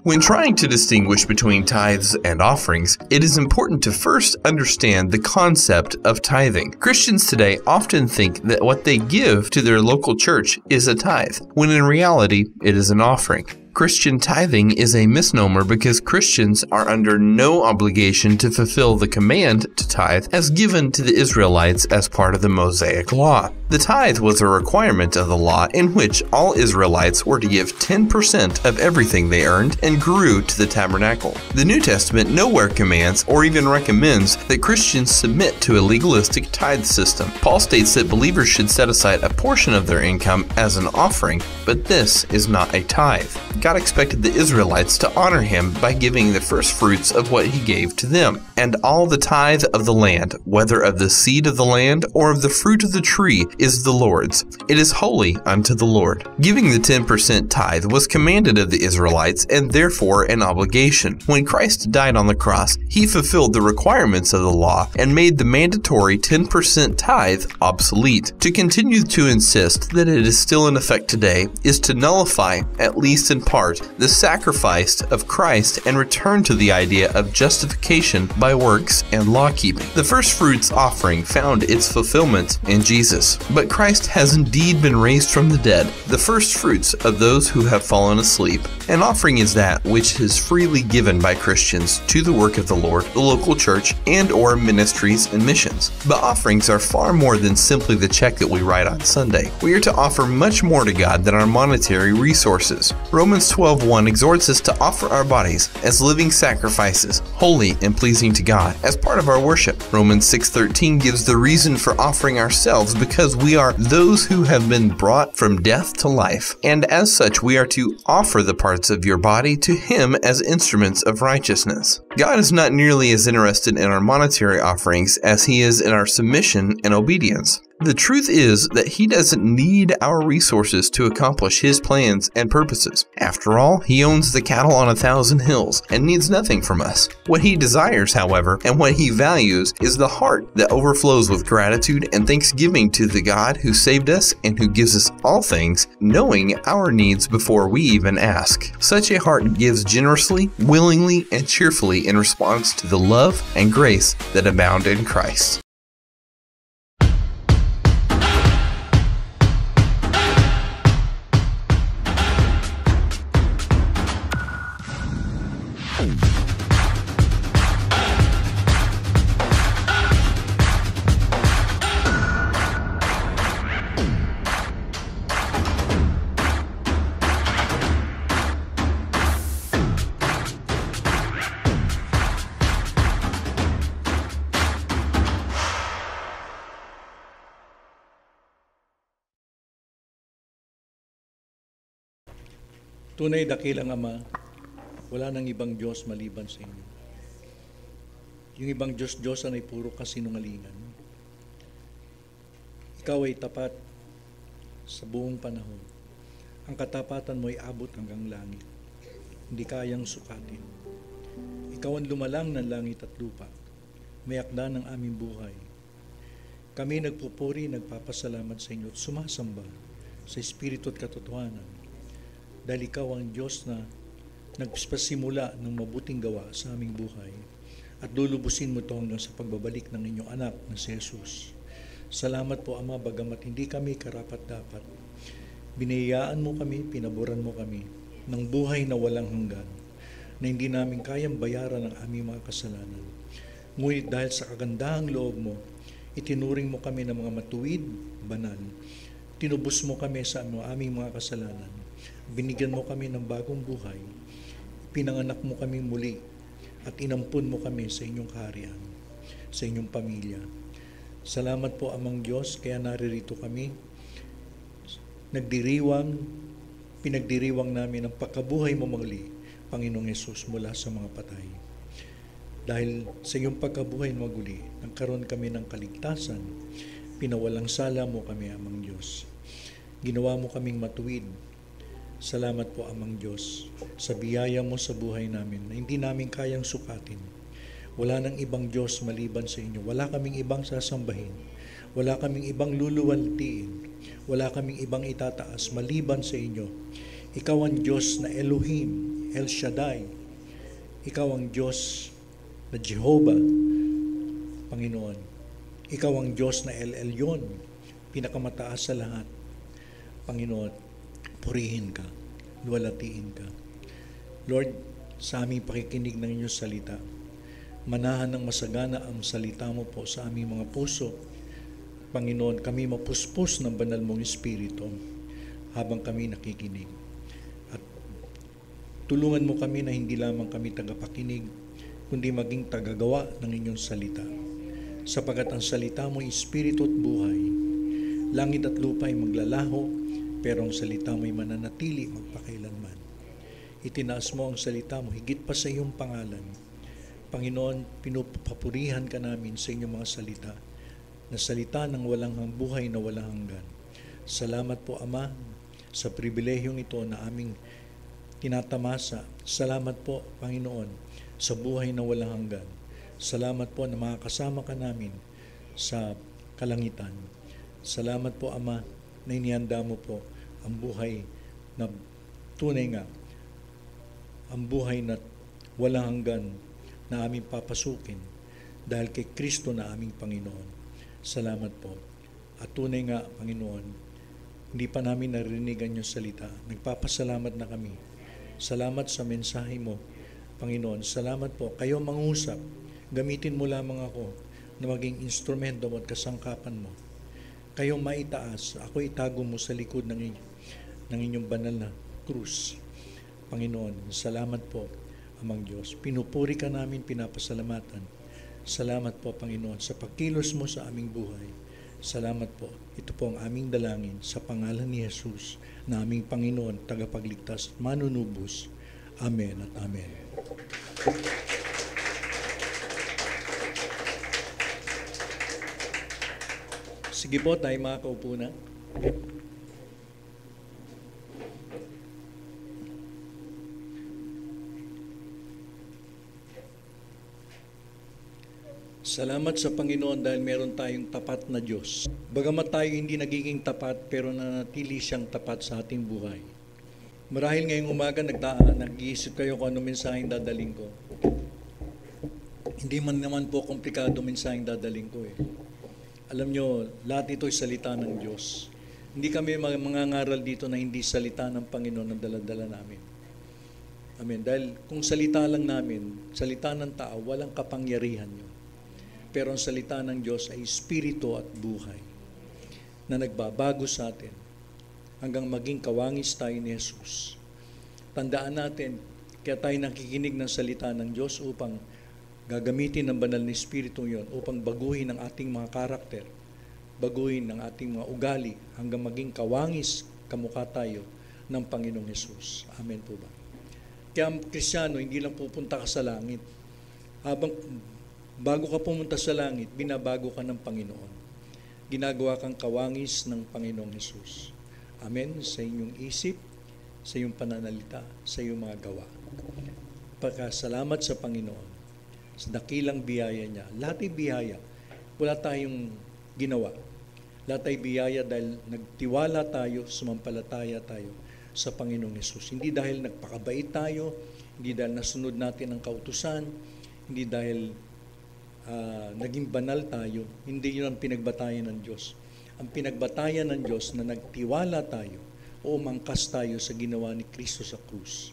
When trying to distinguish between tithes and offerings, it is important to first understand the concept of tithing. Christians today often think that what they give to their local church is a tithe, when in reality it is an offering. Christian tithing is a misnomer because Christians are under no obligation to fulfill the command to tithe as given to the Israelites as part of the Mosaic Law. The tithe was a requirement of the law in which all Israelites were to give 10% of everything they earned and grew to the tabernacle. The New Testament nowhere commands or even recommends that Christians submit to a legalistic tithe system. Paul states that believers should set aside a portion of their income as an offering, but this is not a tithe. God expected the Israelites to honor him by giving the first fruits of what he gave to them, and all the tithe of the land, whether of the seed of the land or of the fruit of the tree, is the Lord's. It is holy unto the Lord. Giving the 10% tithe was commanded of the Israelites and therefore an obligation. When Christ died on the cross, he fulfilled the requirements of the law and made the mandatory 10% tithe obsolete. To continue to insist that it is still in effect today is to nullify, at least in part, the sacrifice of Christ and return to the idea of justification by works and law keeping. The first fruits offering found its fulfillment in Jesus. But Christ has indeed been raised from the dead, the first fruits of those who have fallen asleep. An offering is that which is freely given by Christians to the work of the Lord, the local church, and or ministries and missions. But offerings are far more than simply the check that we write on Sunday. We are to offer much more to God than our monetary resources. Romans 12:1 exhorts us to offer our bodies as living sacrifices, holy and pleasing to God, as part of our worship. Romans 6:13 gives the reason for offering ourselves because we are those who have been brought from death to life, and as such we are to offer the parts of your body to him as instruments of righteousness. God is not nearly as interested in our monetary offerings as he is in our submission and obedience. The truth is that he doesn't need our resources to accomplish his plans and purposes. After all, he owns the cattle on 1,000 hills and needs nothing from us. What he desires, however, and what he values is the heart that overflows with gratitude and thanksgiving to the God who saved us and who gives us all things, knowing our needs before we even ask. Such a heart gives generously, willingly, and cheerfully in response to the love and grace that abound in Christ. Tunay dakilang Ama, wala nang ibang Diyos maliban sa inyo. Yung ibang Diyos-Diyosan ay puro kasinungalingan. Ikaw ay tapat sa buong panahon. Ang katapatan mo ay abot hanggang langit. Hindi kayang sukatin. Ikaw ang lumalang ng langit at lupa. May akda ng aming buhay. Kami nagpupuri, nagpapasalamat sa inyo at sumasamba sa Espiritu at katotohanan. Dahil ikaw ang Diyos na nagpasimula ng mabuting gawa sa aming buhay at lulubusin mo ito hanggang sa pagbabalik ng inyong anak na si Jesus. Salamat po, Ama, bagamat hindi kami karapat-dapat. Binayaan mo kami, pinaboran mo kami ng buhay na walang hanggan, na hindi namin kayang bayaran ang aming mga kasalanan. Ngunit dahil sa kagandahang loob mo, itinuring mo kami ng mga matuwid, banal. Tinubos mo kami sa aming mga kasalanan. Binigyan mo kami ng bagong buhay. Pinanganak mo kami muli at inampun mo kami sa inyong kaharian, sa inyong pamilya. Salamat po, Amang Diyos, kaya naririto kami. Pinagdiriwang namin ang pagkabuhay mo muli, Panginoong Yesus, mula sa mga patay. Dahil sa iyong pagkabuhay maguli, nagkaroon kami ng kaligtasan, pinawalang sala mo kami, Amang Diyos. Ginawa mo kaming matuwid. Salamat po, Amang Diyos, sa biyaya mo sa buhay namin na hindi namin kayang sukatin. Wala nang ibang Diyos maliban sa inyo. Wala kaming ibang sasambahin. Wala kaming ibang luluwaltiin. Wala kaming ibang itataas maliban sa inyo. Ikaw ang Diyos na Elohim. El Shaddai. Ikaw ang Diyos na Jehovah, Panginoon. Ikaw ang Diyos na El Elyon, pinakamataas sa lahat. Panginoon, purihin ka, luwalhatiin ka. Lord, sa aming pakikinig ng inyong salita, manahan ng masagana ang salita mo po sa aming mga puso. Panginoon, kami mapuspos ng banal mong Espiritu habang kami nakikinig. At tulungan mo kami na hindi lamang kami tagapakinig, kundi maging tagagawa ng inyong salita. Sapagat ang salita mo ay Espiritu at buhay. Langit at lupa ay maglalaho, pero ang salita mo ay mananatili magpakailanman. Itinaas mo ang salita mo higit pa sa iyong pangalan. Panginoon, pinupapurihan ka namin sa inyong mga salita, na salita ng walang buhay na walang hanggan. Salamat po, Ama, sa pribilehiyong ito na aming tinatamasa. Salamat po, Panginoon, sa buhay na walang hanggan. Salamat po na makakasama ka namin sa kalangitan. Salamat po, Ama, na inihanda mo po ang buhay na tunay nga, ang buhay na walang hanggan na aming papasukin dahil kay Kristo na aming Panginoon. Salamat po. At tunay nga, Panginoon, hindi pa namin narinig ang iyong salita. Nagpapasalamat na kami. Salamat sa mensahe mo, Panginoon. Salamat po. Kayo mangusap. Gamitin mo lamang ako na maging instrumento mo at kasangkapan mo. Kayo maitaas. Ako itago mo sa likod ng inyong banal na krus. Panginoon, salamat po, Amang Diyos. Pinupuri ka namin, pinapasalamatan. Salamat po, Panginoon, sa pagkilos mo sa aming buhay. Salamat po. Ito po ang aming dalangin sa pangalan ni Jesus, na aming Panginoon, tagapagligtas at manunubos. Amen at amen. Sige po, tayo makakaupo na. Salamat sa Panginoon dahil meron tayong tapat na Diyos. Bagamat tayo hindi nagiging tapat, pero nanatili siyang tapat sa ating buhay. Marahil ngayong umaga nag-iisip kayo kung ano mensaheng dadaling ko. Hindi man naman po komplikado mensaheng dadaling ko eh. Alam nyo, lahat ito ay salita ng Diyos. Hindi kami mangangaral dito na hindi salita ng Panginoon ang daladala namin. Amen. Dahil kung salita lang namin, salita ng tao, walang kapangyarihan yun. Pero ang salita ng Diyos ay espiritu at buhay na nagbabago sa atin hanggang maging kawangis tayo ni Jesus. Tandaan natin, kaya tayo nakikinig ng salita ng Diyos upang gagamitin ng banal na espiritu yon upang baguhin ang ating mga karakter, baguhin ang ating mga ugali hanggang maging kawangis kamukha tayo ng Panginoong Jesus. Amen po ba? Kaya ang Kristiyano, hindi lang pupunta ka sa langit. Bago ka pumunta sa langit, binabago ka ng Panginoon. Ginagawa kang kawangis ng Panginoong Jesus. Amen. Sa inyong isip, sa iyong pananalita, sa iyong mga gawa. Pagkasalamat sa Panginoon, sa dakilang biyaya niya. Lahat ay biyaya. Wala tayong ginawa. Lahat ay biyaya dahil nagtiwala tayo, sumampalataya tayo sa Panginoong Jesus. Hindi dahil nagpakabait tayo, hindi dahil nasunod natin ang kautusan, hindi dahil naging banal tayo, hindi yun ang pinagbatayan ng Diyos. Ang pinagbatayan ng Diyos na nagtiwala tayo o umangkas tayo sa ginawa ni Kristo sa krus.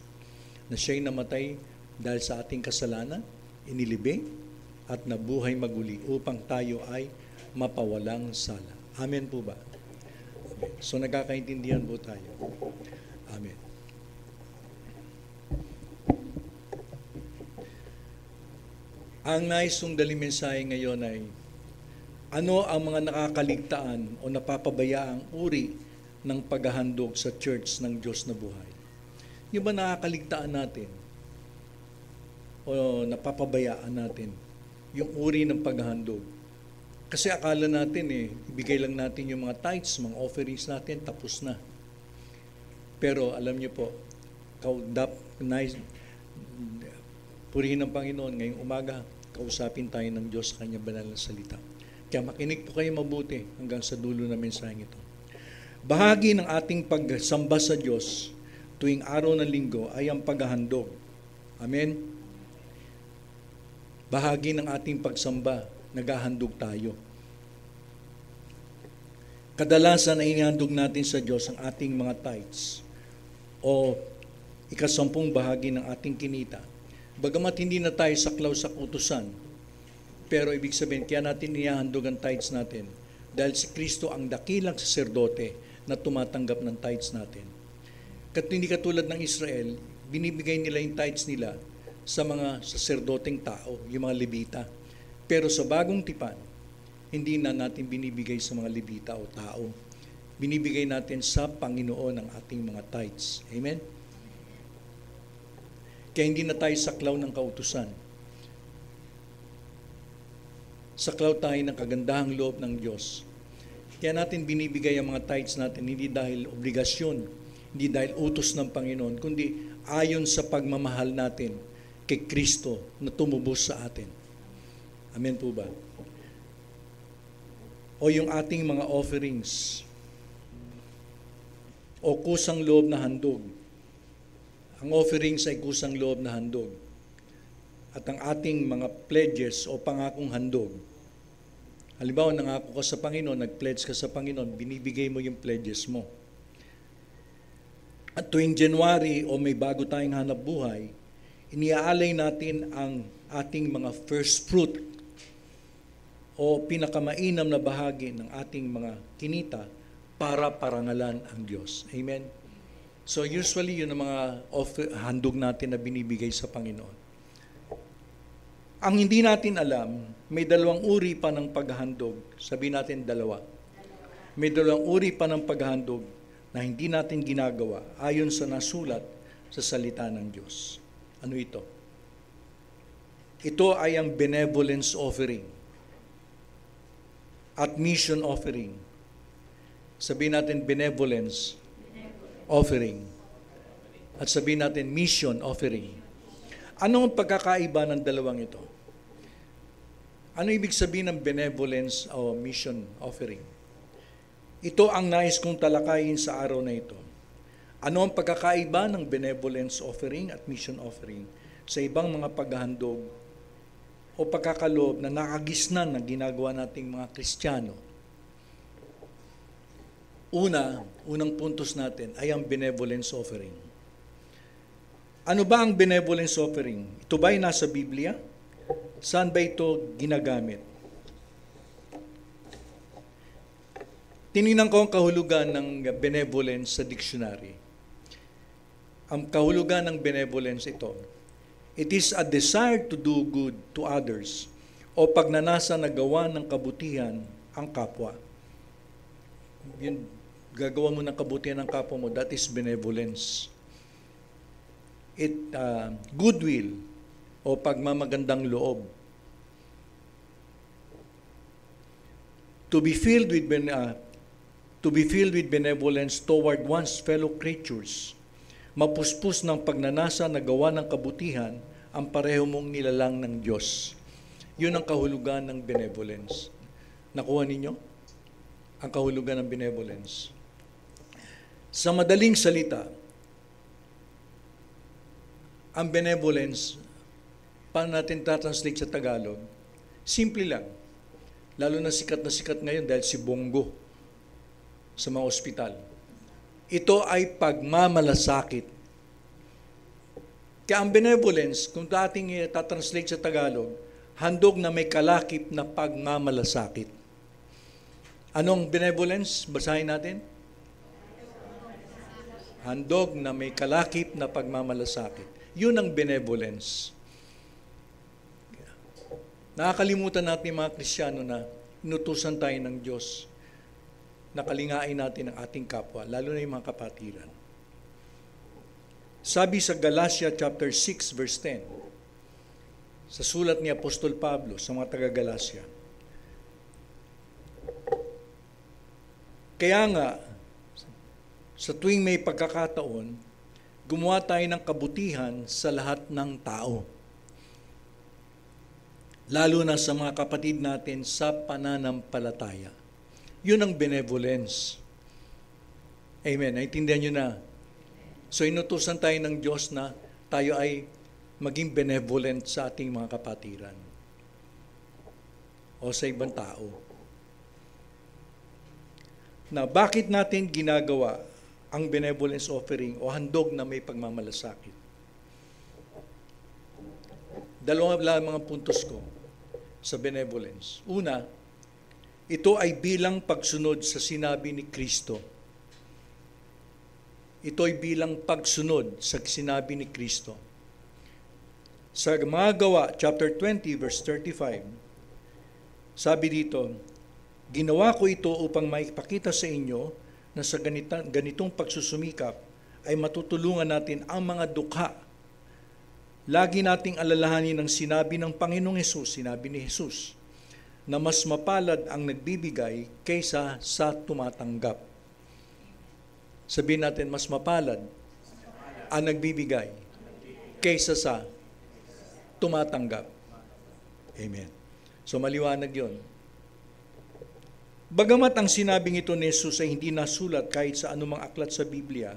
Na siya'y namatay dahil sa ating kasalanan, inilibing at nabuhay maguli upang tayo ay mapawalang sala. Amen po ba? Amen. So nagkakaintindihan po tayo. Amen. Ang nais kong daling mensahe ngayon ay ano ang mga nakakaligtaan o napapabayaang uri ng paghahandog sa church ng Diyos na buhay? Yung ba nakakaligtaan natin o napapabayaan natin yung uri ng paghahandog? Kasi akala natin ibigay lang natin yung mga tithes, mga offerings natin, tapos na. Pero alam niyo po, purihin ng Panginoon ngayong umaga, kausapin tayo ng Diyos sa kanyang banal na salita. Kaya makinig po kayo mabuti hanggang sa dulo na mensaheng ito. Bahagi ng ating pagsamba sa Diyos, tuwing araw ng linggo ay ang paghahandog. Amen? Bahagi ng ating pagsamba, naghahandog tayo. Kadalasan ay inihandog natin sa Diyos ang ating mga tithes o 10% bahagi ng ating kinita. Bagamat hindi na tayo saklaw sa kautusan, pero ibig sabihin, kaya natin inihandog ang tithes natin dahil si Kristo ang dakilang saserdote na tumatanggap ng tithes natin. Hindi katulad ng Israel, binibigay nila yung tithes nila sa mga saserdoteng tao, yung mga Levita. Pero sa bagong tipan, hindi na natin binibigay sa mga Levita o tao. Binibigay natin sa Panginoon ang ating mga tithes. Amen? Kaya hindi na tayo saklaw ng kautusan. Saklaw tayo ng kagandahang loob ng Diyos. Kaya natin binibigay ang mga tithes natin, hindi dahil obligasyon, hindi dahil utos ng Panginoon, kundi ayon sa pagmamahal natin kay Kristo na tumubos sa atin. Amen po ba? O yung ating mga offerings o kusang loob na handog. Ang offerings ay kusang loob na handog. At ang ating mga pledges o pangakong handog. Halimbawa, nangako ka sa Panginoon, nag-pledge ka sa Panginoon, binibigay mo yung pledges mo. At tuwing January o may bago tayong hanap buhay, iniaalay natin ang ating mga first fruit o pinakamainam na bahagi ng ating mga kinita para parangalan ang Diyos. Amen? So usually yun ang mga handog natin na binibigay sa Panginoon. Ang hindi natin alam, may dalawang uri pa ng paghahandog. Sabihin natin dalawa. May dalawang uri pa ng paghahandog na hindi natin ginagawa ayon sa nasulat sa salita ng Diyos. Ano ito? Ito ay ang benevolence offering at mission offering. Sabihin natin benevolence offering at sabihin natin mission offering. Anong pagkakaiba ng dalawang ito? Ano ibig sabihin ng benevolence o mission offering? Ito ang nais kong talakayin sa araw na ito. Ano ang pagkakaiba ng benevolence offering at mission offering sa ibang mga paghahandog o pagkakaloob na nakagisnan na ginagawa nating mga Kristiyano? Unang puntos natin ay ang benevolence offering. Ano ba ang benevolence offering? Ito ba ay nasa Biblia? Saan ba ito ginagamit? Tinignan ko ang kahulugan ng benevolence sa dictionary. Ang kahulugan ng benevolence ito, it is a desire to do good to others o pagnanasa na gawa ng kabutihan ang kapwa. Yun, gagawa mo ng kabutihan ng kapwa mo, that is benevolence. Goodwill o pagmamagandang loob. To be filled with benevolence toward one's fellow creatures. Mapuspos ng pagnanasa na gawa ng kabutihan ang pareho mong nilalang ng Diyos. Yun ang kahulugan ng benevolence. Nakuha ninyo? Ang kahulugan ng benevolence. Sa madaling salita, ang benevolence, paano natin tatranslate sa Tagalog? Simple lang. Lalo na sikat ngayon dahil si Bongo sa mga ospital. Ito ay pagmamalasakit. Kaya ang benevolence, kung dating tatranslate sa Tagalog, handog na may kalakip na pagmamalasakit. Anong benevolence? Basahin natin. Handog na may kalakip na pagmamalasakit. Yun ang benevolence. Nakakalimutan natin mga Kristiyano na inutusan tayo ng Diyos na kalingain natin ang ating kapwa, lalo na yung mga kapatiran. Sabi sa Galatia chapter 6 verse 10, sa sulat ni Apostol Pablo sa mga taga-Galacia, kaya nga, sa tuwing may pagkakataon, gumawa tayo ng kabutihan sa lahat ng tao. Lalo na sa mga kapatid natin sa pananampalataya. Yun ang benevolence. Amen. Naintindihan nyo na. So inutusan tayo ng Diyos na tayo ay maging benevolent sa ating mga kapatiran o sa ibang tao. Na bakit natin ginagawa ang benevolence offering o handog na may pagmamalasakit? Dalawa lang mga puntos ko sa benevolence. Una, ito ay bilang pagsunod sa sinabi ni Kristo. Ito ay bilang pagsunod sa sinabi ni Kristo. Sa mga Gawa, chapter 20, verse 35, sabi dito, ginawa ko ito upang maipakita sa inyo na sa ganitong pagsusumikap ay matutulungan natin ang mga dukha. Lagi nating alalahanin ang sinabi ng Panginoong Hesus, sinabi ni Hesus, na mas mapalad ang nagbibigay kaysa sa tumatanggap. Sabihin natin, mas mapalad ang nagbibigay kaysa sa tumatanggap. Amen. So maliwanag yon. Bagamat ang sinabing ito ni Jesus ay hindi nasulat kahit sa anumang aklat sa Biblia,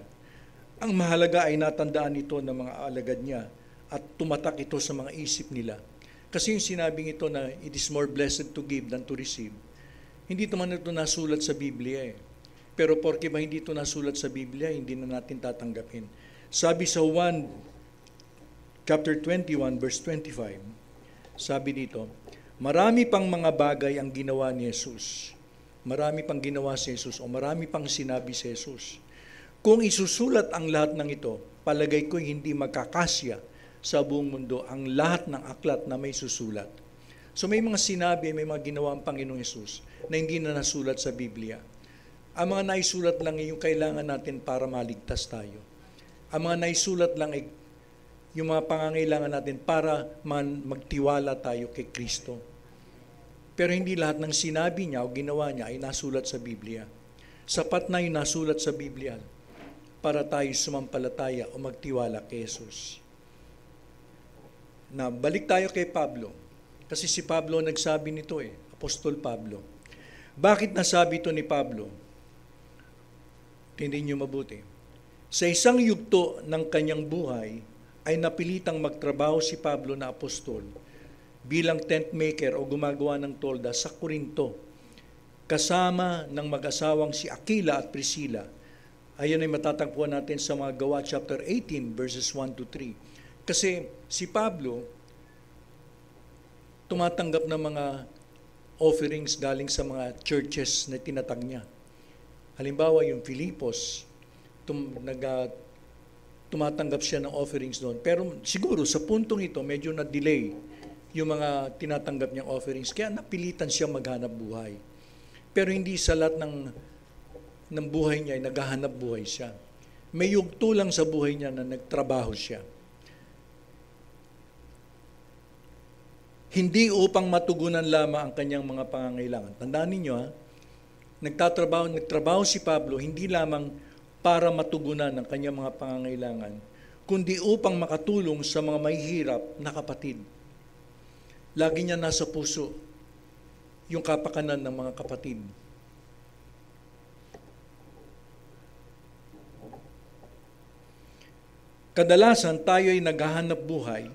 ang mahalaga ay natandaan ito ng mga alagad niya at tumatak ito sa mga isip nila. Kasi yung sinabing ito na it is more blessed to give than to receive, hindi naman ito nasulat sa Biblia eh. Pero porke ba hindi ito nasulat sa Biblia, hindi na natin tatanggapin. Sabi sa 1, chapter 21, verse 25, sabi dito, marami pang mga bagay ang ginawa ni Jesus. Marami pang ginawa si Jesus o marami pang sinabi si Jesus. Kung isusulat ang lahat ng ito, palagay ko hindi magkakasya sa buong mundo ang lahat ng aklat na may susulat. So may mga sinabi, may mga ginawa ang Panginoong Jesus na hindi na nasulat sa Biblia. Ang mga naisulat lang ay yung kailangan natin para maligtas tayo. Ang mga naisulat lang ay yung mga pangangailangan natin para magtiwala tayo kay Kristo. Pero hindi lahat ng sinabi niya o ginawa niya ay nasulat sa Biblia. Sapat na yung nasulat sa Biblia para tayo sumampalataya o magtiwala kay Jesus. Na balik tayo kay Pablo. Kasi si Pablo nagsabi nito Apostol Pablo. Bakit nasabi ito ni Pablo? Tindin niyo mabuti. Sa isang yugto ng kanyang buhay, ay napilitang magtrabaho si Pablo na apostol bilang tent maker o gumagawa ng tolda sa Corinto, kasama ng mag-asawang si Aquila at Priscilla. Ayan ay matatagpuan natin sa mga Gawa chapter 18 verses 1 to 3. Kasi si Pablo tumatanggap ng mga offerings galing sa mga churches na tinatag niya. Halimbawa, yung Filipos, tumatanggap siya ng offerings doon. Pero siguro sa puntong ito, medyo na-delay yung mga tinatanggap niyang offerings. Kaya napilitan siya maghanap buhay. Pero hindi sa lahat ng buhay niya ay naghahanap buhay siya. May yugto lang sa buhay niya na nagtrabaho siya. Hindi upang matugunan lamang ang kanyang mga pangangailangan. Tandaan ninyo nagtrabaho si Pablo hindi lamang para matugunan ang kanyang mga pangangailangan, kundi upang makatulong sa mga mahihirap na kapatid. Lagi niya nasa puso yung kapakanan ng mga kapatid. Kadalasan tayo ay naghahanap buhay.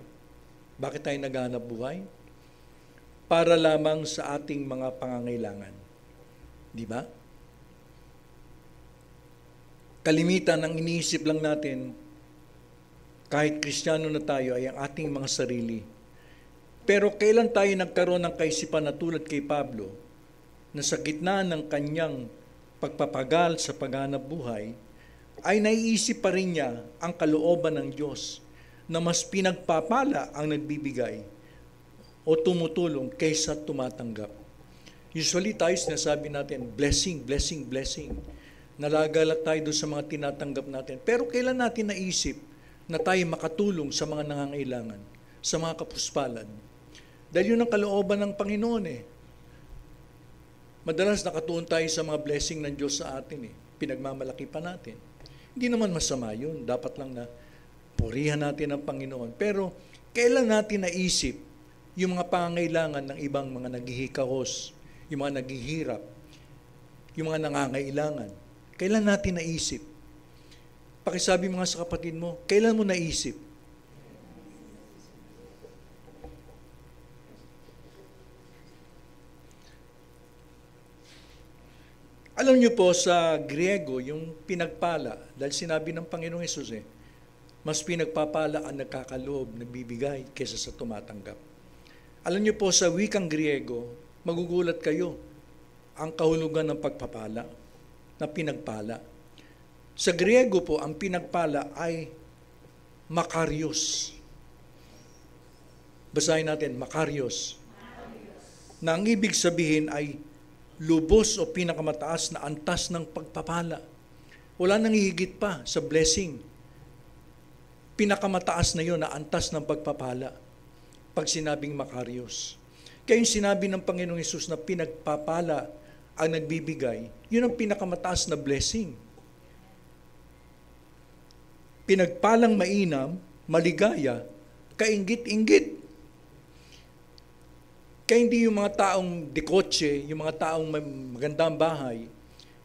Bakit tayo naghahanap buhay? Para lamang sa ating mga pangangailangan. Di ba? Kalimitan ang iniisip lang natin, kahit Kristiyano na tayo, ay ang ating mga sarili. Pero kailan tayo nagkaroon ng kaisipan na tulad kay Pablo, na sa gitna ng kanyang pagpapagal sa paghanap buhay, ay naiisip pa rin niya ang kalooban ng Diyos na mas pinagpapala ang nagbibigay o tumutulong kaysa tumatanggap. Usually tayo sinasabi natin, blessing, blessing, blessing. Nalagalak tayo doon sa mga tinatanggap natin. Pero kailan natin naisip na tayo makatulong sa mga nangangailangan, sa mga kapuspalan? Dahil yun ang kalooban ng Panginoon Madalas nakatuon tayo sa mga blessing ng Diyos sa atin Pinagmamalaki pa natin. Hindi naman masama yun. Dapat lang na purihan natin ang Panginoon. Pero kailan natin naisip yung mga pangangailangan ng ibang mga naghihikahos, yung mga naghihirap, yung mga nangangailangan? Kailan natin naisip? Pakisabi mo nga sa kapatid mo, kailan mo naisip? Alam niyo po sa Griego, yung pinagpala, dahil sinabi ng Panginoong Hesus mas pinagpapala ang nagkakaloob, nagbibigay, kaysa sa tumatanggap. Alam niyo po sa wikang Griego, magugulat kayo, ang kahulugan ng pagpapala, na pinagpala. Sa Griego po, ang pinagpala ay Makarios. Basahin natin, Makarios. Na ang ibig sabihin ay lubos o pinakamataas na antas ng pagpapala. Wala nang higit pa sa blessing. Pinakamataas na yun na antas ng pagpapala. Pag sinabing Makarios. Kaya yung sinabi ng Panginoong Hesus na pinagpapala ang nagbibigay, yun ang pinakamataas na blessing. Pinagpalang mainam, maligaya, kainggit-inggit. Kaya hindi yung mga taong dekotse, yung mga taong may magandang bahay,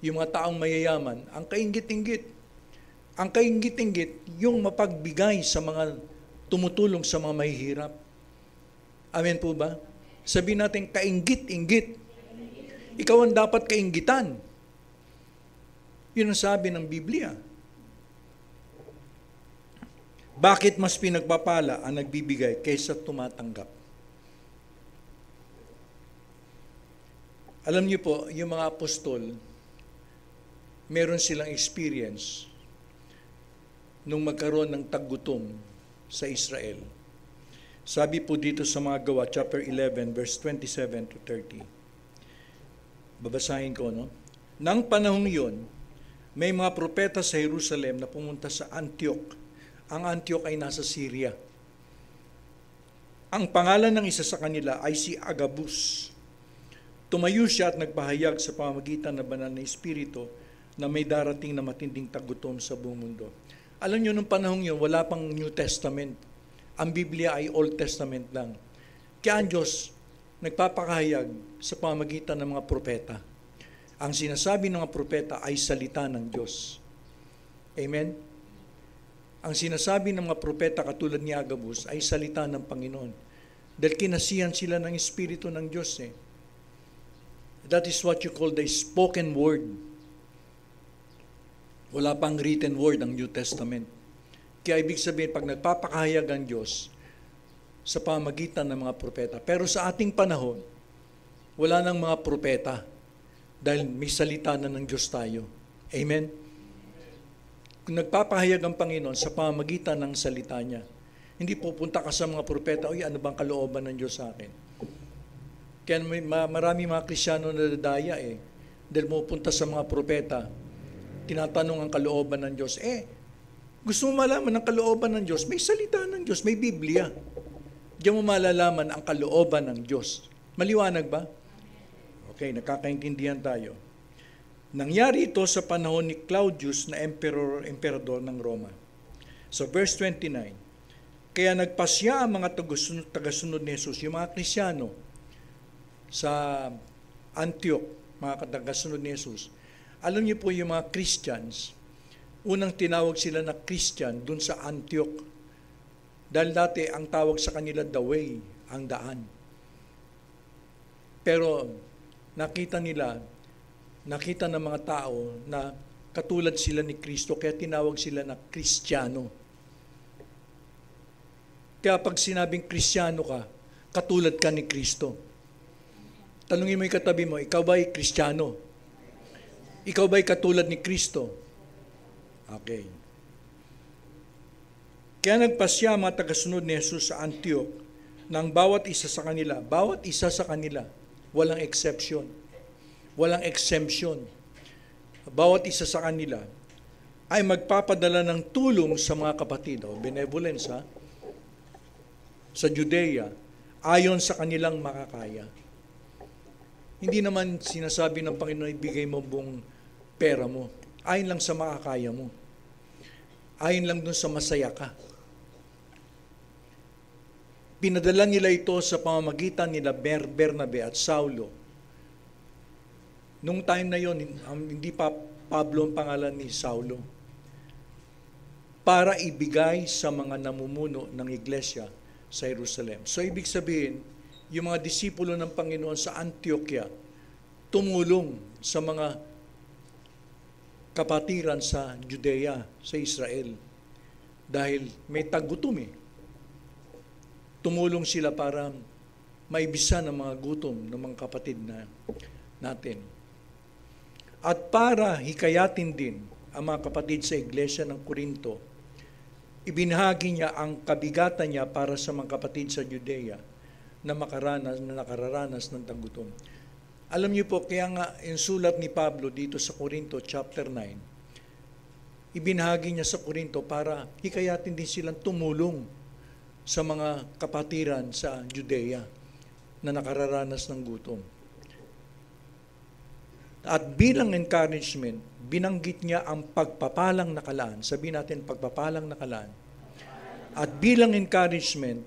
yung mga taong mayayaman, ang kainggit-inggit. Ang kainggit-inggit, yung mapagbigay sa mga tumutulong sa mga mahihirap. Amen po ba? Sabihin natin, kainggit-inggit. Ikaw ang dapat kainggitan. Yun ang sabi ng Biblia. Bakit mas pinagpapala ang nagbibigay kaysa tumatanggap? Alam niyo po, yung mga apostol, meron silang experience nung magkaroon ng taggutom sa Israel. Sabi po dito sa mga Gawa, chapter 11, verse 27 to 30. Babasahin ko, no? Nang panahong yun, may mga propeta sa Jerusalem na pumunta sa Antioch. Ang Antioch ay nasa Syria. Ang pangalan ng isa sa kanila ay si Agabus. Tumayo siya at nagpahayag sa pamamagitan ng banal na Espiritu na may darating na matinding tagutom sa buong mundo. Alam niyo, nung panahong yun, wala pang New Testament. Ang Biblia ay Old Testament lang. Kaya ang Diyos nagpapakahayag sa pamamagitan ng mga propeta. Ang sinasabi ng mga propeta ay salita ng Diyos. Amen? Ang sinasabi ng mga propeta katulad ni Agabus ay salita ng Panginoon. Dahil kinasihan sila ng Espiritu ng Diyos That is what you call the spoken word. Wala pang written word ang New Testament. Kaya ibig sabihin, pag nagpapakahayag ang Diyos sa pamagitan ng mga propeta. Pero sa ating panahon, wala nang mga propeta dahil may salita na ng Diyos tayo. Amen? Kung nagpapahayag ang Panginoon sa pamagitan ng salita niya, hindi pupunta ka sa mga propeta, "Uy, ano bang kalooban ng Diyos sa akin?" Kaya marami mga Kristiyano na dadaya dahil pupunta sa mga propeta, tinatanong ang kalooban ng Diyos. Gusto mo malaman ang kalooban ng Diyos? May salita ng Diyos, may Biblia. Diyan mo malalaman ang kalooban ng Diyos. Maliwanag ba? Okay, nakakaintindihan tayo. Nangyari ito sa panahon ni Claudius na emperador ng Roma. So verse 29, kaya nagpasya ang mga tagasunod ni Jesus, yung mga Kristiyano, sa Antioch, mga tagasunod ni Jesus. Alam niyo po yung mga Christians, unang tinawag sila na Christian dun sa Antioch. Dahil dati ang tawag sa kanila the way, ang daan. Pero nakita ng mga tao na katulad sila ni Kristo, kaya tinawag sila na Kristiyano. Kaya pag sinabing Kristiyano ka, katulad ka ni Kristo. Tanungin mo yung katabi mo, ikaw ba'y Kristiyano? Ikaw ba'y katulad ni Kristo? Okay. Kaya nagpasya mga tagasunod ni Jesus sa Antioch ng bawat isa sa kanila, walang exception, walang exemption. Bawat isa sa kanila ay magpapadala ng tulong sa mga kapatid, benevolence sa Judea, ayon sa kanilang makakaya. Hindi naman sinasabi ng Panginoon, ibigay mo buong pera mo. Ayon lang sa makakaya mo. Ayon lang dun sa masaya ka. Pinadala nila ito sa pamamagitan nila Bernabe at Saulo. Nung time na yon, hindi pa Pablo ang pangalan ni Saulo. para ibigay sa mga namumuno ng iglesia sa Jerusalem. So ibig sabihin, yung mga disipulo ng Panginoon sa Antioquia tumulong sa mga kapatiran sa Judea, sa Israel. Dahil may tagutom eh. Tumulong sila para maibisa ng mga gutom ng mga kapatid natin. At para hikayatin din ang mga kapatid sa iglesia ng Corinto, ibinahagi niya ang kabigatan niya para sa mga kapatid sa Judea na nakararanas ng tagutom. Alam niyo po, kaya nga yung sulat ni Pablo dito sa Corinto chapter 9, ibinahagi niya sa Corinto para hikayatin din silang tumulong sa mga kapatiran sa Judea na nakararanas ng gutom. At bilang encouragement, binanggit niya ang pagpapalang nakalaan. Sabihin natin, pagpapalang nakalaan. At bilang encouragement,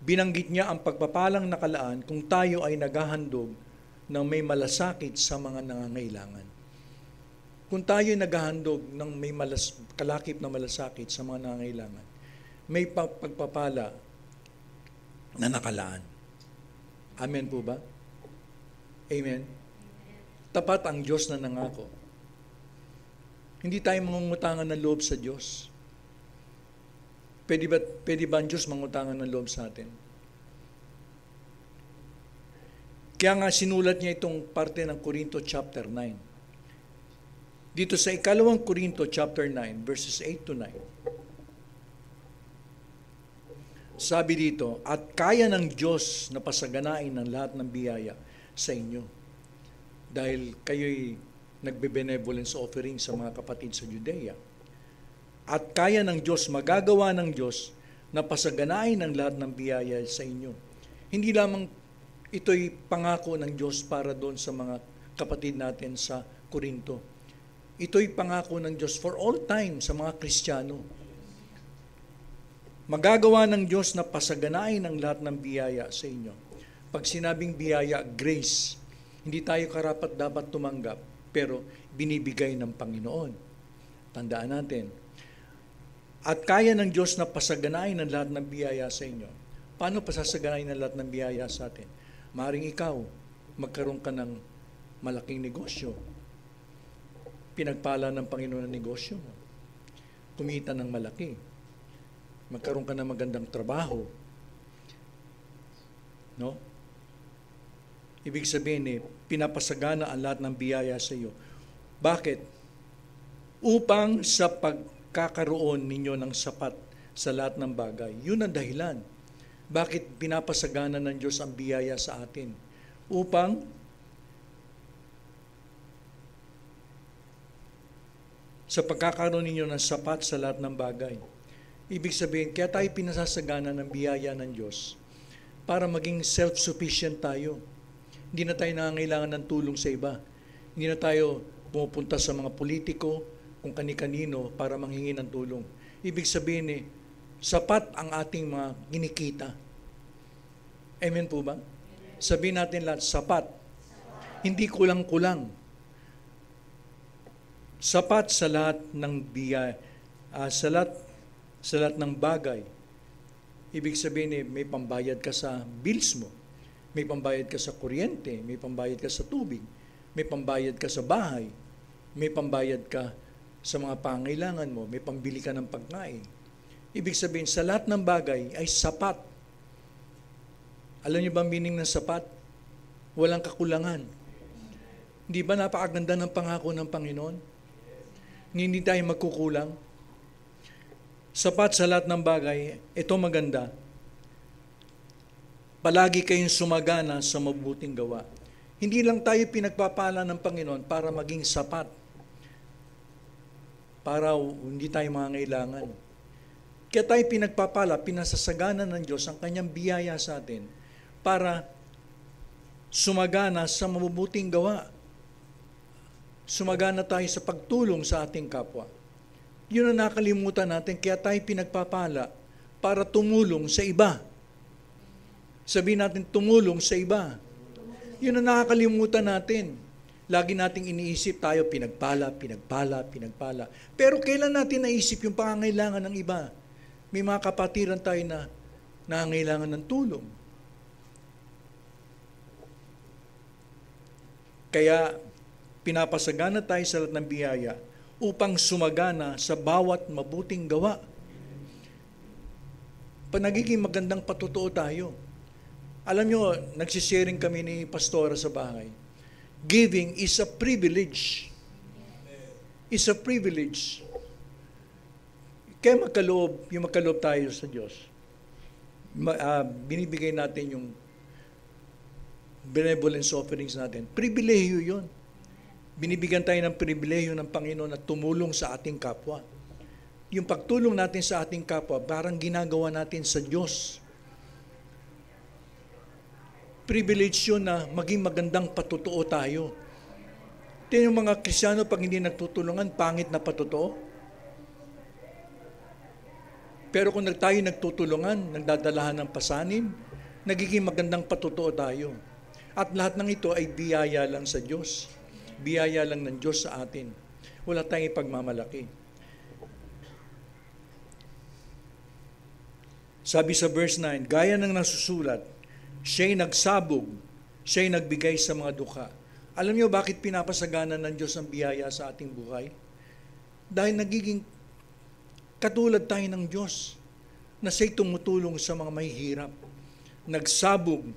binanggit niya ang pagpapalang nakalaan kung tayo ay naghahandog ng may malasakit sa mga nangangailangan. Kung tayo ay naghahandog ng may kalakip na malasakit sa mga nangangailangan, may pagpapala na nakalaan. Amen po ba? Amen? Tapat ang Diyos na nangako. Hindi tayo mangungutangan ng loob sa Diyos. Pwede ba ang Diyos mangutangan ng loob sa atin? Kaya nga sinulat niya itong parte ng Corinto chapter 9. Dito sa ikalawang Corinto chapter 9, verses 8 to 9. Sabi dito, at kaya ng Diyos na pasaganain ng lahat ng biyaya sa inyo. Dahil kayo'y nagbe-benevolence offering sa mga kapatid sa Judea. At kaya ng Diyos, magagawa ng Diyos na pasaganain ang lahat ng biyaya sa inyo. Hindi lamang ito'y pangako ng Diyos para doon sa mga kapatid natin sa Corinto. Ito'y pangako ng Diyos for all time sa mga Kristiyano. Magagawa ng Diyos na pasaganain ang lahat ng biyaya sa inyo. Pag sinabing biyaya, grace, hindi tayo karapat dapat tumanggap, pero binibigay ng Panginoon. Tandaan natin. At kaya ng Diyos na pasaganain ang lahat ng biyaya sa inyo. Paano pasasaganain ang lahat ng biyaya sa atin? Maring ikaw, magkaroon ka ng malaking negosyo. Pinagpala ng Panginoon ang negosyo mo. Kumita ng malaki. Magkaroon ka ng magandang trabaho. No? Ibig sabihin pinapasagana ang lahat ng biyaya sa iyo. Bakit? Upang sa pagkakaroon ninyo ng sapat sa lahat ng bagay. Yun ang dahilan. Bakit pinapasagana ng Diyos ang biyaya sa atin? Upang sa pagkakaroon ninyo ng sapat sa lahat ng bagay. Ibig sabihin, kaya tayo pinasasagana ng biyaya ng Diyos para maging self-sufficient tayo. Hindi na tayo nangangailangan ng tulong sa iba. Hindi na tayo pumupunta sa mga politiko, kung kani-kanino, para manghingi ng tulong. Ibig sabihin sapat ang ating mga kinikita. Amen po ba? Sabihin natin lahat, sapat. Hindi kulang-kulang. Sapat sa lahat ng biyaya, sa lahat ng bagay. Ibig sabihin may pambayad ka sa bills mo. May pambayad ka sa kuryente, may pambayad ka sa tubig, may pambayad ka sa bahay, may pambayad ka sa mga pangailangan mo, may pambili ka ng pagkain. Ibig sabihin, sa lahat ng bagay ay sapat. Alam niyo ba ang meaning ng sapat? Walang kakulangan. Hindi ba napakaganda ng pangako ng Panginoon? Hindi tayo magkukulang. Sapat sa lahat ng bagay, ito maganda. Palagi kayong sumagana sa mabuting gawa. Hindi lang tayo pinagpapala ng Panginoon para maging sapat. Para hindi tayo mangangailangan. Kaya tayo pinagpapala, pinasasagana ng Diyos ang kanyang biyaya sa atin para sumagana sa mabubuting gawa. Sumagana tayo sa pagtulong sa ating kapwa. Yun ang nakalimutan natin, kaya tayo pinagpapala para tumulong sa iba. Sabihin natin, tumulong sa iba. Yun ang nakakalimutan natin. Lagi nating iniisip tayo, pinagpala, pinagpala, pinagpala. Pero kailan natin naisip yung pangangailangan ng iba? May mga kapatiran tayo na nangangailangan ng tulong. Kaya pinapasagana tayo sa lahat ng biyaya upang sumagana sa bawat mabuting gawa. Nagiging magandang patutuo tayo. Alam nyo, nagsisharing kami ni Pastora sa bahay. Giving is a privilege. Is a privilege. Kaya yung magkaloob tayo sa Diyos. Binibigay natin yung benevolence offerings natin. Pribilehiyo yun. Binibigyan tayo ng pribilehiyo ng Panginoon na tumulong sa ating kapwa. Yung pagtulong natin sa ating kapwa, parang ginagawa natin sa Diyos. Privilege yun na maging magandang patutuo tayo. Tingnan yung mga Kristiyano pag hindi nagtutulungan, pangit na patutuo. Pero kung tayo nagtutulungan, nagdadalahan ng pasanin, nagiging magandang patutuo tayo. At lahat ng ito ay biyaya lang sa Diyos. Biyaya lang ng Diyos sa atin. Wala tayong ipagmamalaki. Sabi sa verse 9, gaya ng nasusulat, siya'y nagsabog, siya'y nagbigay sa mga dukha. Alam niyo bakit pinapasagana ng Diyos ang biyaya sa ating buhay? Dahil nagiging katulad tayo ng Diyos na siya'y tumutulong sa mga mahihirap. Nagsabog,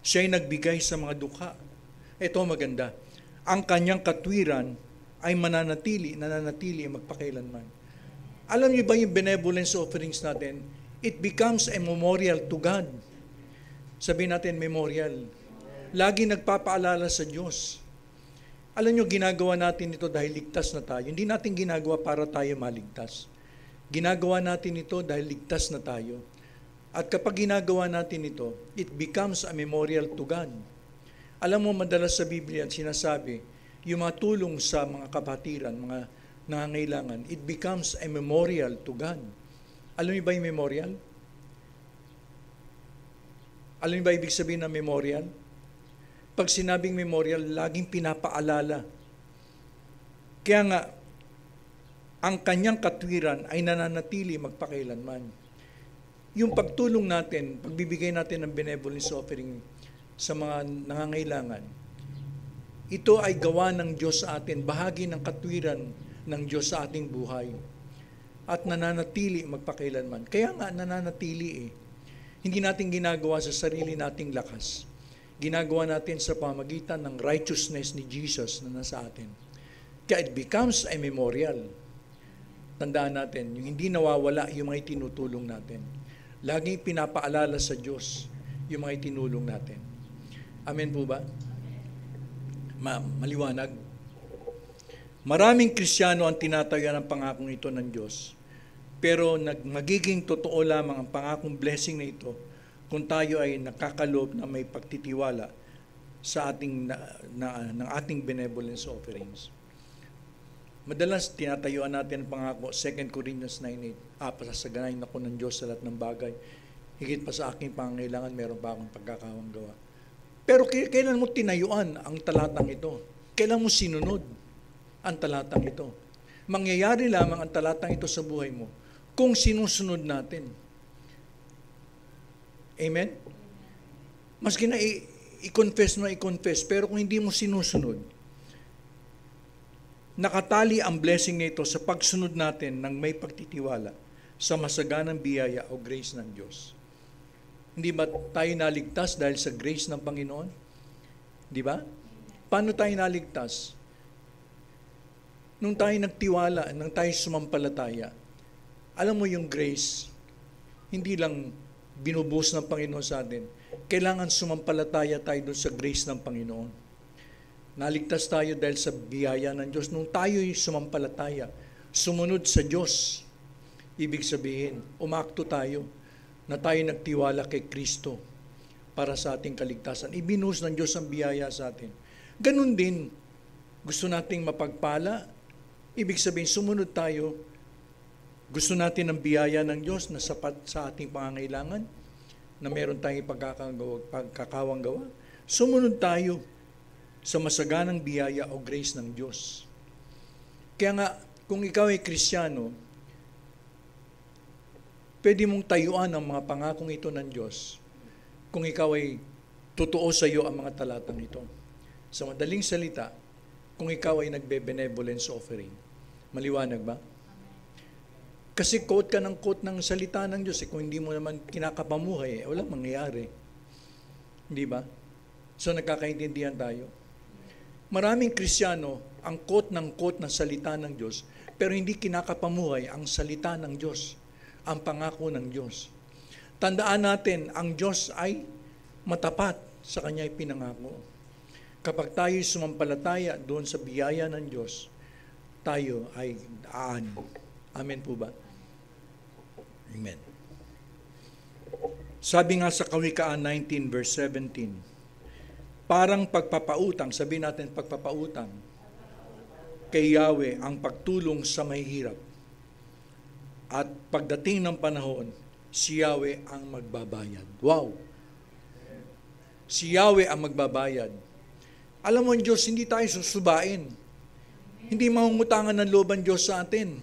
siya'y nagbigay sa mga dukha. Ito maganda. Ang kanyang katwiran ay nananatili magpakailanman. Alam niyo ba yung benevolence offerings natin? It becomes a memorial to God. Sabihin natin, memorial. Lagi nagpapaalala sa Diyos. Alam nyo, ginagawa natin ito dahil ligtas na tayo. Hindi natin ginagawa para tayo maligtas. Ginagawa natin ito dahil ligtas na tayo. At kapag ginagawa natin ito, it becomes a memorial to God. Alam mo, madalas sa Biblia sinasabi, yung mga tulong sa mga kapatiran, mga nangangailangan, it becomes a memorial to God. Alam niyo ba yung memorial? Alam niyo ba ibig sabihin ng memorial? Pag sinabing memorial, laging pinapaalala. Kaya nga, ang kanyang katwiran ay nananatili magpakailanman. Yung pagtulong natin, pagbibigay natin ng benevolence offering sa mga nangangailangan, ito ay gawa ng Diyos sa atin, bahagi ng katwiran ng Diyos sa ating buhay. At nananatili magpakailanman. Kaya nga, nananatili eh. Hindi natin ginagawa sa sarili nating lakas. Ginagawa natin sa pamagitan ng righteousness ni Jesus na nasa atin. Kaya it becomes a memorial. Tandaan natin, yung hindi nawawala yung mga itinutulong natin. Laging pinapaalala sa Diyos yung mga itinulong natin. Amen po ba? Maliwanag. Maraming Kristiyano ang tinataya ng pangakong ito ng Diyos. Pero magiging totoo lamang ang pangakong blessing na ito kung tayo ay nakakaloob na may pagtitiwala sa ating ng ating benevolence offerings. Madalas tinatayuan natin ang pangako, 2 Corinthians 9:8, pasasaganahin ako ng Diyos sa lahat ng bagay. Higit pa sa aking pangangailangan, meron pa akong pagkakawang gawa. Pero kailan mo tinayuan ang talatang ito? Kailan mo sinunod ang talatang ito? Mangyayari lamang ang talatang ito sa buhay mo kung sinusunod natin. Amen? Maski na i-confess, pero kung hindi mo sinusunod, nakatali ang blessing nito sa pagsunod natin ng may pagtitiwala sa masaganang biyaya o grace ng Diyos. Hindi ba tayo naligtas dahil sa grace ng Panginoon? Di ba? Paano tayo naligtas? Nung tayo nagtiwala, nung tayo sumampalataya, alam mo yung grace, hindi lang binubuhos ng Panginoon sa atin. Kailangan sumampalataya tayo doon sa grace ng Panginoon. Naligtas tayo dahil sa biyaya ng Diyos. Nung tayo'y sumampalataya, sumunod sa Diyos, ibig sabihin, umakto tayo na tayo nagtiwala kay Kristo para sa ating kaligtasan. Ibinuhos ng Diyos ang biyaya sa atin. Ganun din, gusto nating mapagpala, ibig sabihin, sumunod tayo. Gusto natin ang biyaya ng Diyos na sapat sa ating pangangailangan, na meron tayong pagkakawang gawa. Sumunod tayo sa masaganang biyaya o grace ng Diyos. Kaya nga, kung ikaw ay Kristiyano, pwede mong tayuan ang mga pangakong ito ng Diyos kung ikaw ay totoo sa iyo ang mga talatang ito. Sa madaling salita, kung ikaw ay nagbe-benevolence offering. Maliwanag ba? Kasi quote ka ng salita ng Diyos. Kung hindi mo naman kinakapamuhay, walang mangyayari. Hindi ba? So nagkakaintindihan tayo. Maraming Kristiyano ang quote ng salita ng Diyos, pero hindi kinakapamuhay ang salita ng Diyos, ang pangako ng Diyos. Tandaan natin, ang Diyos ay matapat sa Kanya'y pinangako. Kapag tayo sumampalataya doon sa biyaya ng Diyos, tayo ay daan. Amen po ba? Amen. Sabi nga sa Kawikaan 19 verse 17, parang pagpapautang, sabihin natin pagpapautang, kay Yahweh ang pagtulong sa mahihirap. At pagdating ng panahon, si Yahweh ang magbabayad. Wow! Si Yahweh ang magbabayad. Alam mo, Diyos, hindi tayo susubain. Hindi mangungutangan ng loob ang Diyos sa atin.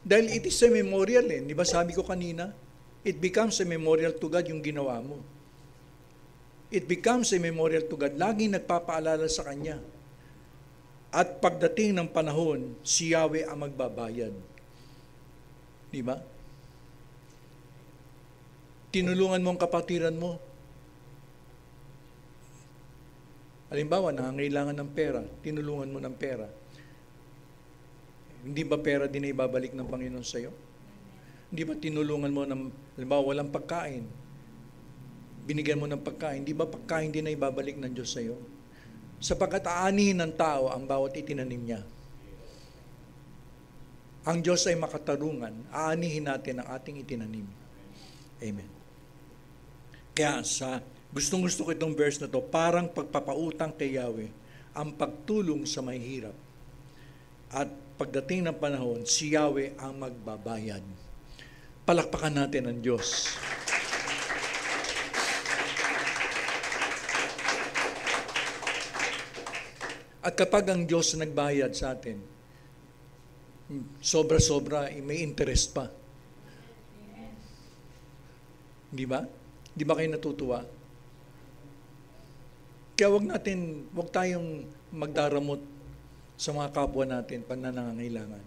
Dahil it is a memorial eh. Di ba sabi ko kanina? It becomes a memorial to God yung ginawa mo. It becomes a memorial to God. Laging nagpapaalala sa Kanya. At pagdating ng panahon, si Yahweh ang magbabayad. Di ba? Tinulungan mo ang kapatiran mo. Halimbawa, nangangailangan ng pera, tinulungan mo ng pera. Hindi ba pera din ay babalik ng Panginoon sa iyo? Hindi ba tinulungan mo ng, halimbawa, walang pagkain, binigyan mo ng pagkain, hindi ba pagkain din ay babalik ng Diyos sa iyo? Sapagkat aanihin ng tao ang bawat itinanim niya. Ang Diyos ay makatarungan, aanihin natin ang ating itinanim. Amen. Kaya gustong-gusto ko itong verse na to, parang pagpapautang kay Yahweh, ang pagtulong sa mahihirap. At pagdating ng panahon, si Yahweh ang magbabayad. Palakpakan natin ang Diyos. At kapag ang Diyos nagbayad sa atin, sobra-sobra, may interest pa. Di ba? Di ba kayo natutuwa? Kaya wag tayong magdaramot sa mga kapwa natin pag nangangailangan.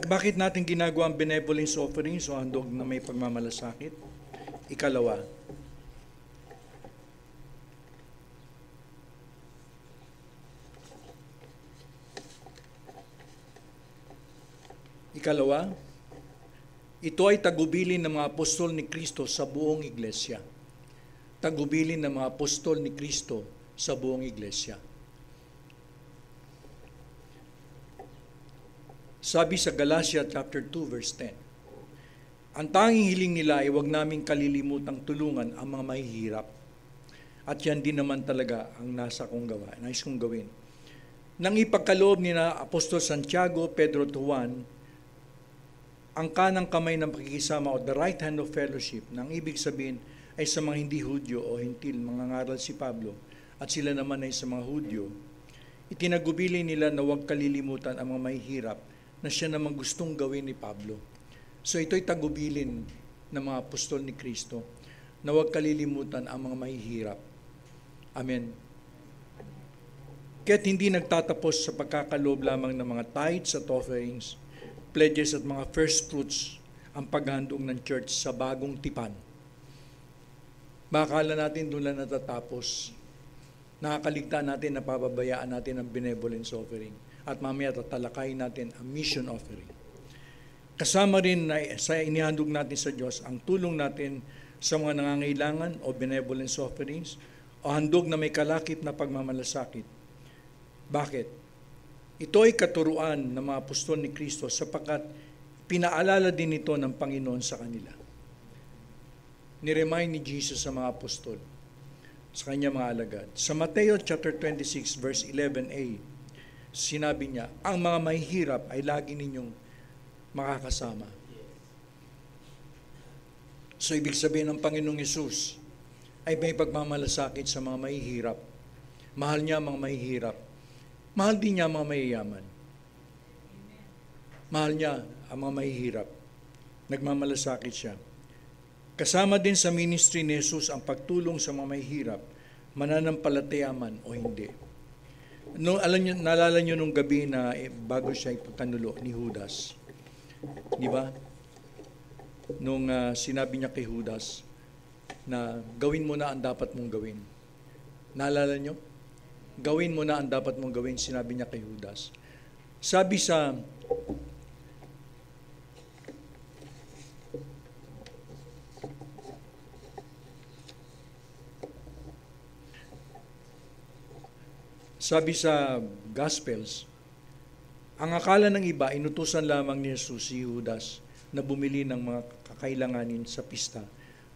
Bakit natin ginagawa ang benevolence offerings o handog na may pagmamalasakit? Ikalawa, ito ay tagubilin ng mga apostol ni Kristo sa buong iglesia. Tagubilin ng mga apostol ni Kristo sa buong iglesia. Sabi sa Galatia chapter 2 verse 10, ang tanging hiling nila ay huwag naming kalilimutang tulungan ang mga mahihirap. At yan din naman talaga ang nais kong gawin. Nang ipagkaloob ni na Apostol Santiago, Pedro to Juan, ang kanang kamay ng pakikisama o the right hand of fellowship, nang ibig sabihin ay sa mga hindi Hudyo o Hentil, mangangaral si Pablo, at sila naman ay sa mga Hudyo, itinagubili nila na huwag kalilimutan ang mga mahihirap na siya naman gustong gawin ni Pablo. So ito'y tagubilin ng mga apostol ni Kristo na huwag kalilimutan ang mga mahihirap. Amen. Kaya't hindi nagtatapos sa pagkakaloob lamang ng mga tithes at offerings, pledges at mga first fruits ang paghandog ng church sa bagong tipan. Makakala natin doon lang natatapos. Nakakaligta natin, napapabayaan natin ang benevolence offering. At mamaya tatalakayin natin ang mission offering. Kasama rin na sa inihandog natin sa Diyos ang tulong natin sa mga nangangailangan o benevolence offerings o handog na may kalakip na pagmamalasakit. Bakit? Ito ay katuruan ng mga apostol ni Kristo sapagkat pinaalala din ito ng Panginoon sa kanila. Niremind ni Jesus sa mga apostol, sa kanya mga alagad. Sa Mateo chapter 26 verse 11a, sinabi niya, ang mga mahihirap ay lagi ninyong makakasama. So ibig sabihin ng Panginoong Hesus ay may pagmamalasakit sa mga mahihirap. Mahal niya ang mga mahihirap. Mahal din niya ang mga mayayaman. Mahal niya ang mga mahihirap. Nagmamalasakit siya. Kasama din sa ministry ni Jesus ang pagtulong sa mga mahihirap, mananampalataya man o hindi. No, naalala niyo nung gabi na bago siya ipagkanulo ni Judas. Di ba? Nung sinabi niya kay Judas na gawin mo na ang dapat mong gawin. Naalala niyo? Gawin mo na ang dapat mong gawin, sinabi niya kay Judas. Sabi sa Gospels, ang akala ng iba, inutusan lamang ni Jesus si Judas na bumili ng mga kakailanganin sa pista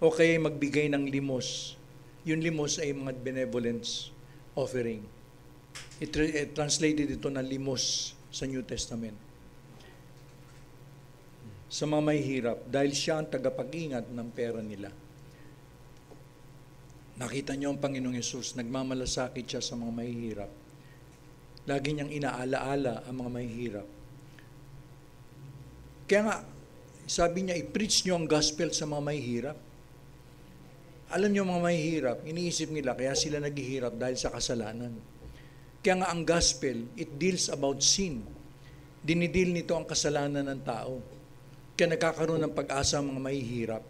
o kaya magbigay ng limos. Yung limos ay mga benevolence offering. Translated ito na limos sa New Testament. Sa mga mahihirap, dahil siya ang tagapag-ingat ng pera nila. Nakita niyo ang Panginoong Hesus, nagmamalasakit siya sa mga mahihirap. Lagi niyang inaalaala ang mga mahihirap. Kaya nga, sabi niya, i-preach niyo ang gospel sa mga mahihirap. Alam niyo mga mahihirap, iniisip nila, kaya sila naghihirap dahil sa kasalanan. Kaya nga ang gospel, it deals about sin. Dinidil nito ang kasalanan ng tao. Kaya nagkakaroon ng pag-asa ang mga mahihirap.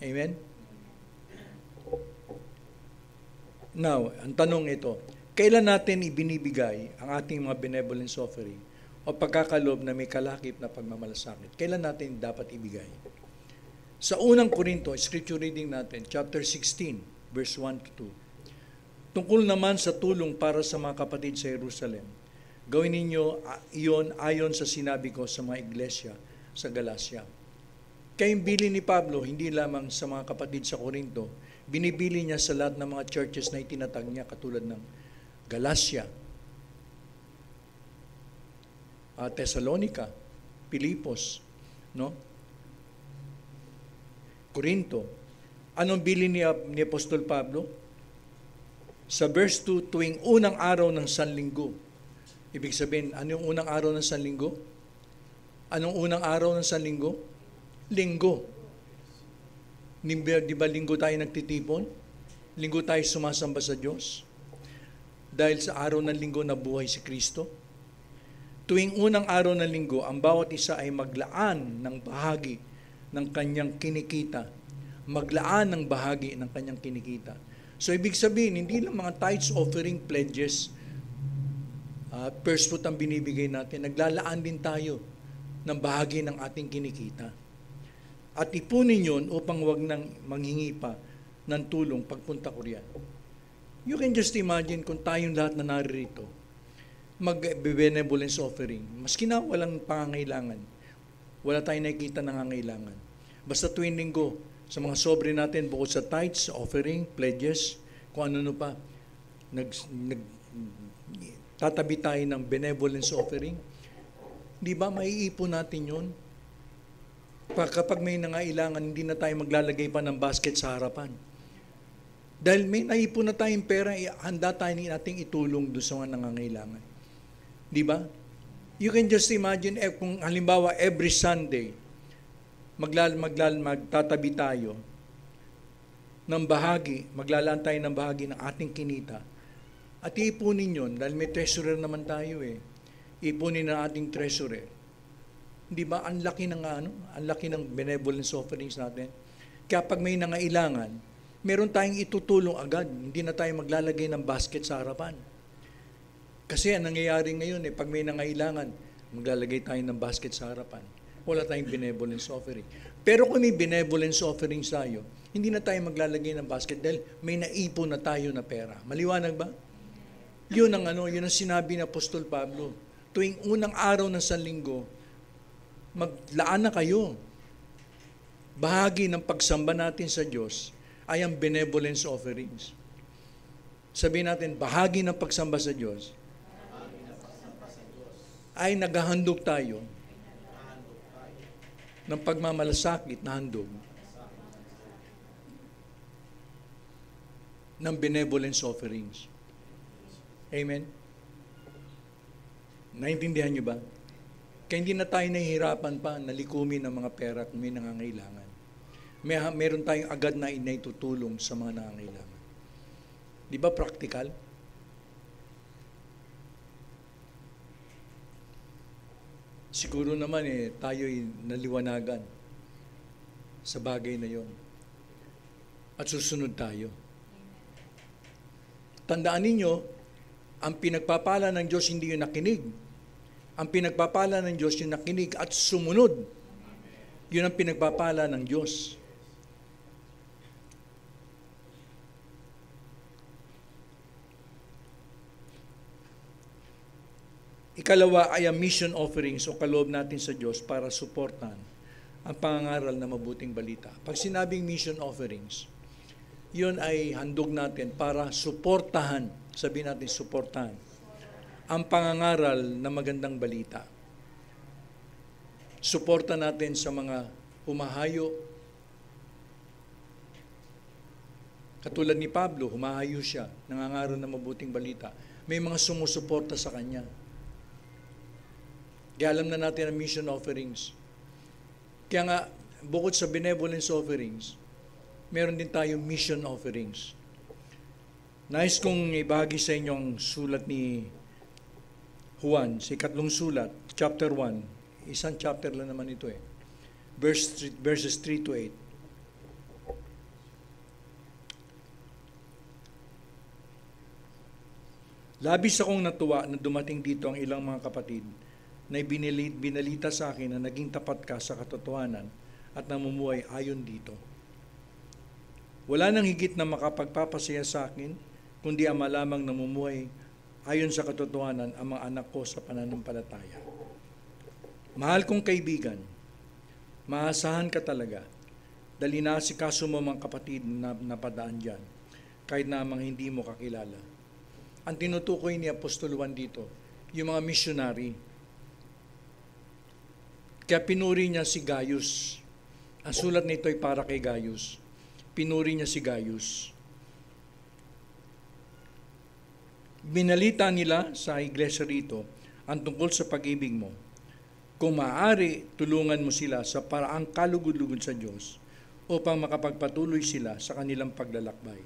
Amen? Now, ang tanong ito, kailan natin ibinibigay ang ating mga benevolence offering o pagkakalob na may kalakip na pagmamalasakit? Kailan natin dapat ibigay? Sa unang Korinto, scripture reading natin, chapter 16, verse 1 to 2. Tungkol naman sa tulong para sa mga kapatid sa Jerusalem, gawin ninyo iyon ayon sa sinabi ko sa mga iglesia sa Galacia. Kaya yung bili ni Pablo, hindi lamang sa mga kapatid sa Korinto, binibili niya sa lahat ng mga churches na itinatag niya, katulad ng Galacia, Thessalonica, Pilipos, no? Corinto. Anong bili ni Apostol Pablo? Sa verse 2, tuwing unang araw ng Sanlinggo. Ibig sabihin, anong unang araw ng Sanlinggo? Anong unang araw ng Sanlinggo? Linggo. Di ba linggo tayo nagtitipon? Linggo tayo sumasamba sa Diyos? Dahil sa araw ng linggo nabuhay si Kristo? Tuwing unang araw ng linggo, ang bawat isa ay maglaan ng bahagi ng kanyang kinikita. Maglaan ng bahagi ng kanyang kinikita. So, ibig sabihin, hindi lang mga tithes, offering, pledges, first fruit ang binibigay natin. Naglalaan din tayo ng bahagi ng ating kinikita. At ipunin yun upang wag nang manghingi pa ng tulong pagpunta ko riyan. You can just imagine kung tayong lahat na naririto, mag-benevolence offering, maski na walang pangangailangan, wala tayong nakikita ng nangangailangan. Basta tuwing linggo, sa mga sobre natin, bukod sa tithes, offering, pledges, kung ano pa, tatabi tayo ng benevolence offering. Di ba, maiipon natin yun? Kapag may nangailangan, hindi na tayo maglalagay pa ng basket sa harapan. Dahil may naipon na tayong pera, handa tayo nating itulong doon sa mga nangangailangan. Di ba? You can just imagine, kung halimbawa every Sunday, magtatabi tayo ng bahagi, maglalaan tayo ng bahagi ng ating kinita, at iipunin yun, dahil may treasurer naman tayo iipunin ng ating treasurer. Di ba, ang laki ng benevolence offerings natin. Kaya pag may nangailangan, meron tayong itutulong agad. Hindi na tayo maglalagay ng basket sa harapan. Kasi ang nangyayari ngayon, pag may nangailangan, maglalagay tayo ng basket sa harapan. Wala tayong benevolence offering. Pero kung may benevolence offerings tayo, hindi na tayo maglalagay ng basket dahil may naipon na tayo na pera. Maliwanag ba? Yun ang sinabi ng Apostol Pablo. Tuwing unang araw ng Sanlinggo, maglaan na kayo. Bahagi ng pagsamba natin sa Diyos ay ang benevolence offerings. Sabihin natin, bahagi ng pagsamba sa Diyos ay naghahandog tayo ng pagmamalasakit na handog ng benevolence offerings. Amen? Naintindihan niyo ba? Kaya hindi na tayo nahihirapan pa na likumin ng mga pera kung may nangangailangan. Meron tayong agad na inaitutulong sa mga nangangailangan. Di ba practical? Siguro naman tayo'y naliwanagan sa bagay na yon. At susunod tayo. Tandaan ninyo, ang pinagpapala ng Diyos hindi yung nakinig. Ang pinagpapala ng Diyos yung nakinig at sumunod. Yun ang pinagpapala ng Diyos. Ikalawa ay ang mission offerings o kaloob natin sa Diyos para suportahan ang pangangaral na mabuting balita. Pag sinabing mission offerings, yun ay handog natin para suportahan, sabihin natin suportahan, ang pangangaral na magandang balita. Suporta natin sa mga humahayo. Katulad ni Pablo, humahayo siya, nangangaral na mabuting balita. May mga sumusuporta sa kanya. Kaya alam na natin ang mission offerings. Kaya nga, bukod sa benevolence offerings, meron din tayong mission offerings. Nais kong ibahagi sa inyo ang sulat ni Juan, sa ikatlong sulat, chapter 1. Isang chapter lang naman ito verses 3 to 8. Labis akong natuwa na dumating dito ang ilang mga kapatid na binalita sa akin na naging tapat ka sa katotohanan at namumuhay ayon dito. Wala nang higit na makapagpapasaya sa akin, kundi ang malamang namumuhay ayon sa katotohanan ang mga anak ko sa pananampalataya. Mahal kong kaibigan, maasahan ka talaga, dahil inaasikaso mo mga kapatid na napadaan dyan, kahit namang hindi mo kakilala. Ang tinutukoy ni Apostol Juan dito, yung mga missionary. Kaya pinuri niya si Gaius. Ang sulat nito ay para kay Gaius. Pinuri niya si Gaius. Binalita nila sa iglesia rito ang tungkol sa pag-ibig mo. Kung maaari, tulungan mo sila sa paraang kalugod-lugod sa Diyos upang makapagpatuloy sila sa kanilang paglalakbay.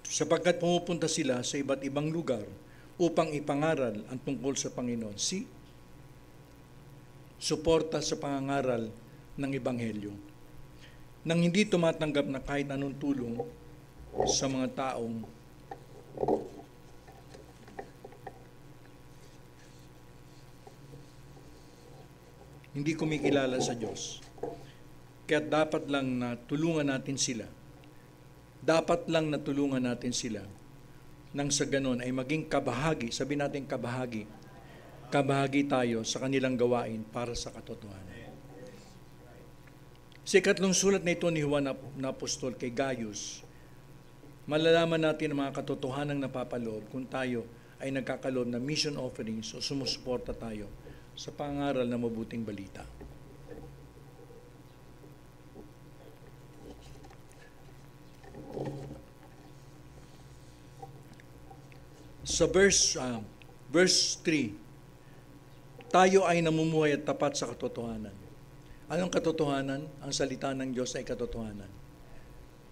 Sapagkat pumupunta sila sa iba't ibang lugar upang ipangaral ang tungkol sa Panginoon. Suporta sa pangangaral ng Ebanghelyo. Nang hindi tumatanggap na kahit anong tulong sa mga taong hindi kumikilala sa Diyos. Kaya dapat lang na tulungan natin sila. Dapat lang na tulungan natin sila nang sa ganon ay maging kabahagi, sabi natin kabahagi tayo sa kanilang gawain para sa katotohanan. Sa ikatlong sulat na ito ni Juan na Apostol kay Gaius, malalaman natin ang mga katotohanang napapaloob kung tayo ay nagkakaloob na mission offerings o sumusuporta tayo sa pangaral na mabuting balita. Sa verse 3, tayo ay namumuhay at tapat sa katotohanan. Anong katotohanan? Ang salita ng Diyos ay katotohanan.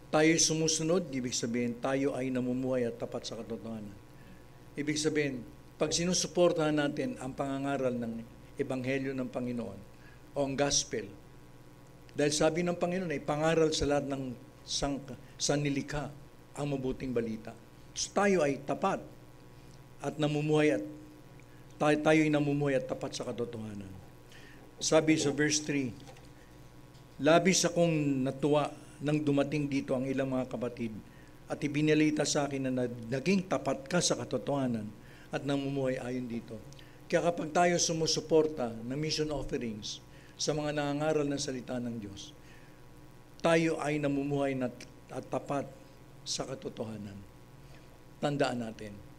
Tayo sumusunod, ibig sabihin, tayo ay namumuhay at tapat sa katotohanan. Ibig sabihin, pag sinusuportahan natin ang pangangaral ng Ebanghelyo ng Panginoon o ang gospel, dahil sabi ng Panginoon ay pangaral sa lahat ng sannilikha ang mabuting balita. So tayo ay tapat at namumuhay at tayo ay namumuhay at tapat sa katotohanan. Sabi sa verse 3, labis akong natuwa nang dumating dito ang ilang mga kapatid at ibinalita sa akin na naging tapat ka sa katotohanan at namumuhay ayon dito. Kaya kapag tayo sumusuporta ng mission offerings sa mga nangangaral ng salita ng Diyos, tayo ay namumuhay at tapat sa katotohanan. Tandaan natin.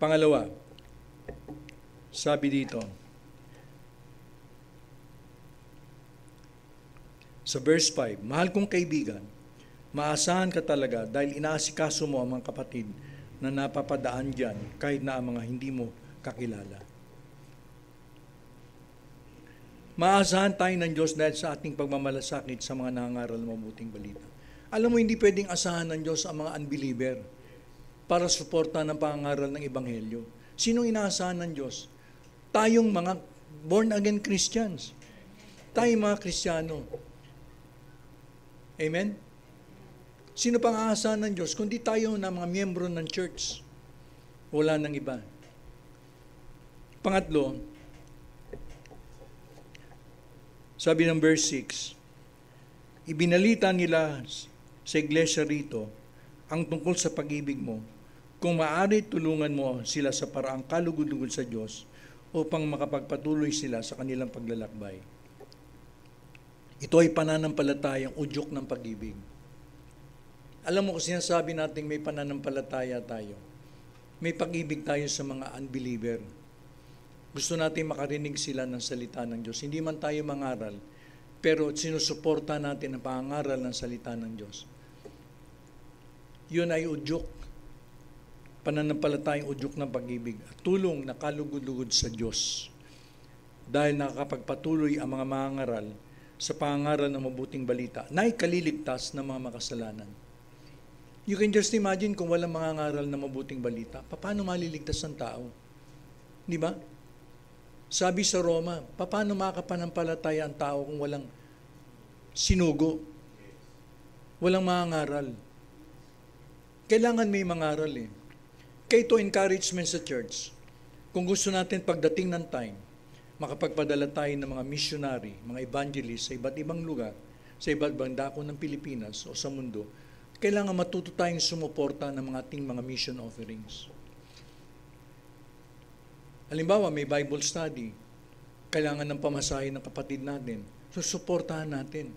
Pangalawa, Sabi dito, sa verse 5, mahal kong kaibigan, maasahan ka talaga dahil inaasikaso mo ang mga kapatid na napapadaan dyan kahit na ang mga hindi mo kakilala. Maasahan tayo ng Diyos dahil sa ating pagmamalasakit sa mga nangangaral ng mabuting balita. Alam mo, hindi pwedeng asahan ng Diyos ang mga unbeliever para suporta ng pangangaral ng Ebanghelyo. Sinong inaasahan ng Diyos? Tayong mga born-again Christians. Tayong mga Kristiyano. Amen? Sino pang aasahan ng Diyos? Kundi tayo na mga miyembro ng church. Wala nang iba. Pangatlo, sabi ng verse 6, ibinalita nila sa iglesia rito ang tungkol sa pag-ibig mo. Kung maaari, tulungan mo sila sa paraang kalugod-lugod sa Diyos upang makapagpatuloy sila sa kanilang paglalakbay. Ito ay pananampalatayang udyok ng pag-ibig. Alam mo, kung sinasabi natin may pananampalataya tayo, may pag-ibig tayo sa mga unbeliever. Gusto natin makarinig sila ng salita ng Diyos. Hindi man tayo mangaral, pero sinusuporta natin ang pangaral ng salita ng Diyos. Yun ay udyok, pananampalatayang udyok ng pag-ibig at tulong na kalugod-lugod sa Diyos. Dahil nakakapagpatuloy ang mga mangaral sa pangaral ng mabuting balita na ikaliligtas ng mga makasalanan. You can just imagine kung walang mangangaral ng mabuting balita, paano maliligtas ang tao? Di ba? Sabi sa Roma, paano makakapanampalataya ang tao kung walang sinugo? Walang mangangaral. Kailangan may mangaral eh. Kaya ito encouragement sa church. Kung gusto natin pagdating ng time, makapagpadala tayo ng mga missionary, mga evangelist sa iba't ibang lugar, sa iba't ibang dako ng Pilipinas o sa mundo, kailangan matuto tayong sumuporta ng mga ating mga mission offerings. Halimbawa, may Bible study, kailangan ng pamasahe ng kapatid natin. So, suportahan natin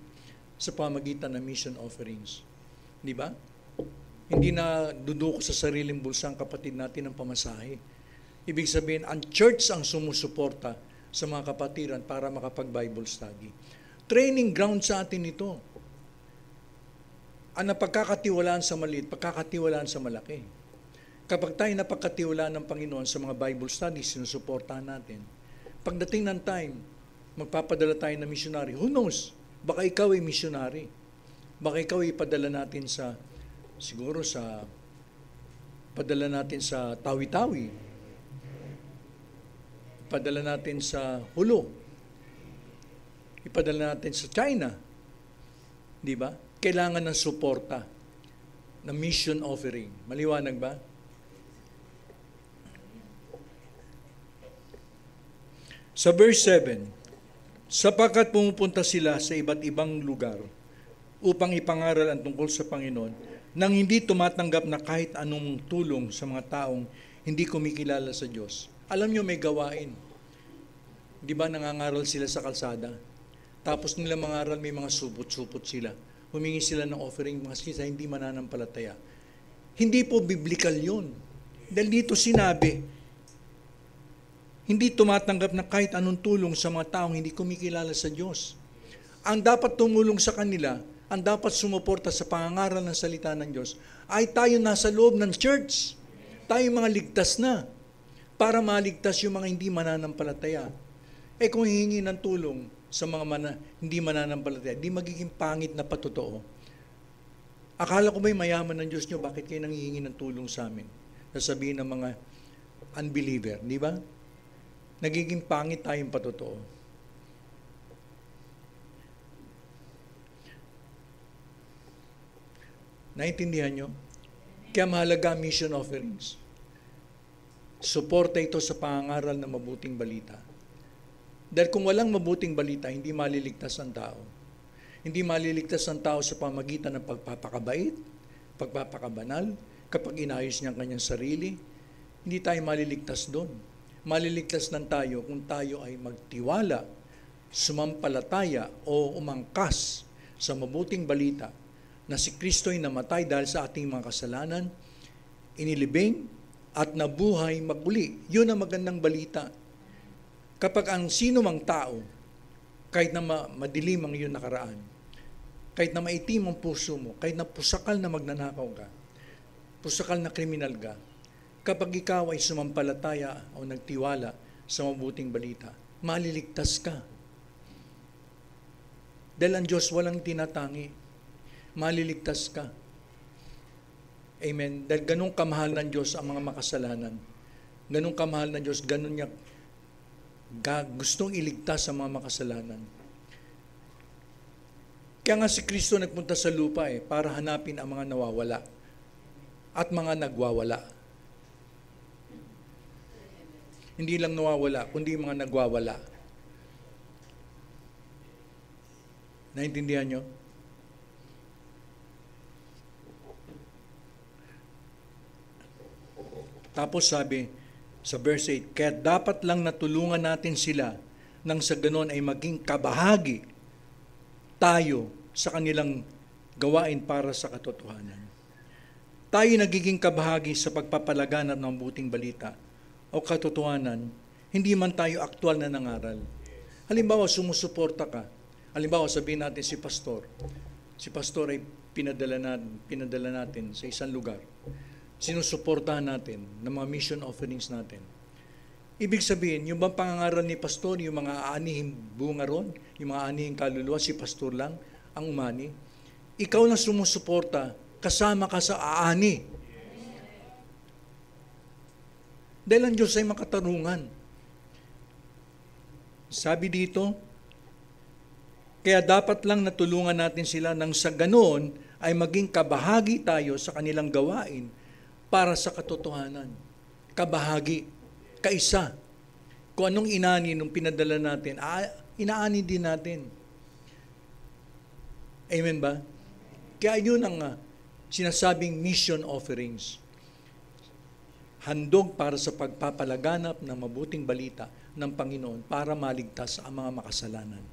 sa pamagitan ng mission offerings. Di ba? Hindi na duduko sa sariling bulsa ang kapatid natin ng pamasahe. Ibig sabihin, ang church ang sumusuporta sa mga kapatiran para makapag-Bible study. Training ground sa atin ito. Ang napagkakatiwalaan sa maliit, pagkakatiwalaan sa malaki. Kapag tayo napagkatiwalaan ng Panginoon sa mga Bible studies, sinusuportahan natin. Pagdating ng time, magpapadala tayo ng missionary. Who knows? Baka ikaw ay missionary. Baka ikaw ay padala natin sa, siguro sa, padala natin sa Tawi-Tawi. Ipadala natin sa Hulo. Ipadala natin sa China. Di ba? Kailangan ng suporta, ng mission offering. Maliwanag ba? Sa verse 7, sapagkat pumupunta sila sa iba't ibang lugar upang ipangaral ang tungkol sa Panginoon nang hindi tumatanggap na kahit anong tulong sa mga taong hindi kumikilala sa Diyos. Alam nyo, may gawain. Di ba nangangaral sila sa kalsada? Tapos nila mangaral, may mga supot-supot sila. Humingi sila ng offering mga sa hindi mananampalataya. Hindi po biblical yun. Dahil dito sinabi, hindi tumatanggap na kahit anong tulong sa mga taong hindi kumikilala sa Diyos. Ang dapat tumulong sa kanila, ang dapat sumuporta sa pangangaral ng salita ng Diyos, ay tayo nasa loob ng church. Tayo mga ligtas na, para maligtas yung mga hindi mananampalataya. Eh kung hihingi ng tulong sa mga hindi mananampalataya, di magiging pangit na patotoo. Akala ko ba'y mayaman ng Diyos nyo, bakit kayo nanghihingi ng tulong sa amin? Sasabihin ng mga unbeliever, di ba? Nagiging pangit tayong patotoo. Naintindihan nyo? Kaya mahalaga mission offerings. Suporta ito sa pangangaral ng mabuting balita. Dahil kung walang mabuting balita, hindi maliligtas ang tao. Hindi maliligtas ang tao sa pamagitan ng pagpapakabait, pagpapakabanal, kapag inayos niya ang kanyang sarili, hindi tayo maliligtas doon. Maliligtas lang tayo kung tayo ay magtiwala, sumampalataya o umangkas sa mabuting balita na si Kristo ay namatay dahil sa ating mga kasalanan, inilibing at nabuhay maguli. Yun ang magandang balita. Kapag ang sino mang tao, kahit na madilim ang iyong nakaraan, kahit na maitim ang puso mo, kahit na pusakal na magnanakaw ka, pusakal na kriminal ka, kapag ikaw ay sumampalataya o nagtiwala sa mabuting balita, maliligtas ka. Dahil ang Diyos walang tinatangi, maliligtas ka. Amen. Dahil ganun kamahal ng Diyos ang mga makasalanan. Ganun kamahal ng Diyos, ganun niya gustong iligtas ang mga makasalanan. Kaya nga si Kristo nagpunta sa lupa para hanapin ang mga nawawala at mga nagwawala. Hindi lang nawawala, kundi mga nagwawala. Naintindihan nyo? Tapos sabi sa verse 8, kaya dapat lang natulungan natin sila nang sa ganon ay maging kabahagi tayo sa kanilang gawain para sa katotohanan. Tayo nagiging kabahagi sa pagpapalaganap ng buting balita o katotohanan, hindi man tayo aktual na nangaral. Halimbawa, sumusuporta ka. Halimbawa, sabihin natin si pastor. Si pastor ay pinadala natin sa isang lugar. Sinusuportahan natin ng mga mission offerings natin. Ibig sabihin, yung bang pangangaral ni pastor, yung mga aanihing bunga ron, yung mga aanihing kaluluwa, si pastor lang ang umani. Ikaw na sumusuporta, kasama ka sa aani. Dahil ang Diyos ay makatarungan. Sabi dito, kaya dapat lang natulungan natin sila nang sa ganoon ay maging kabahagi tayo sa kanilang gawain para sa katotohanan. Kabahagi, kaisa. Kung anong inani nung pinadala natin, inaani din natin. Amen ba? Kaya yun ang sinasabing mission offerings. Handog para sa pagpapalaganap ng mabuting balita ng Panginoon para maligtas ang mga makasalanan.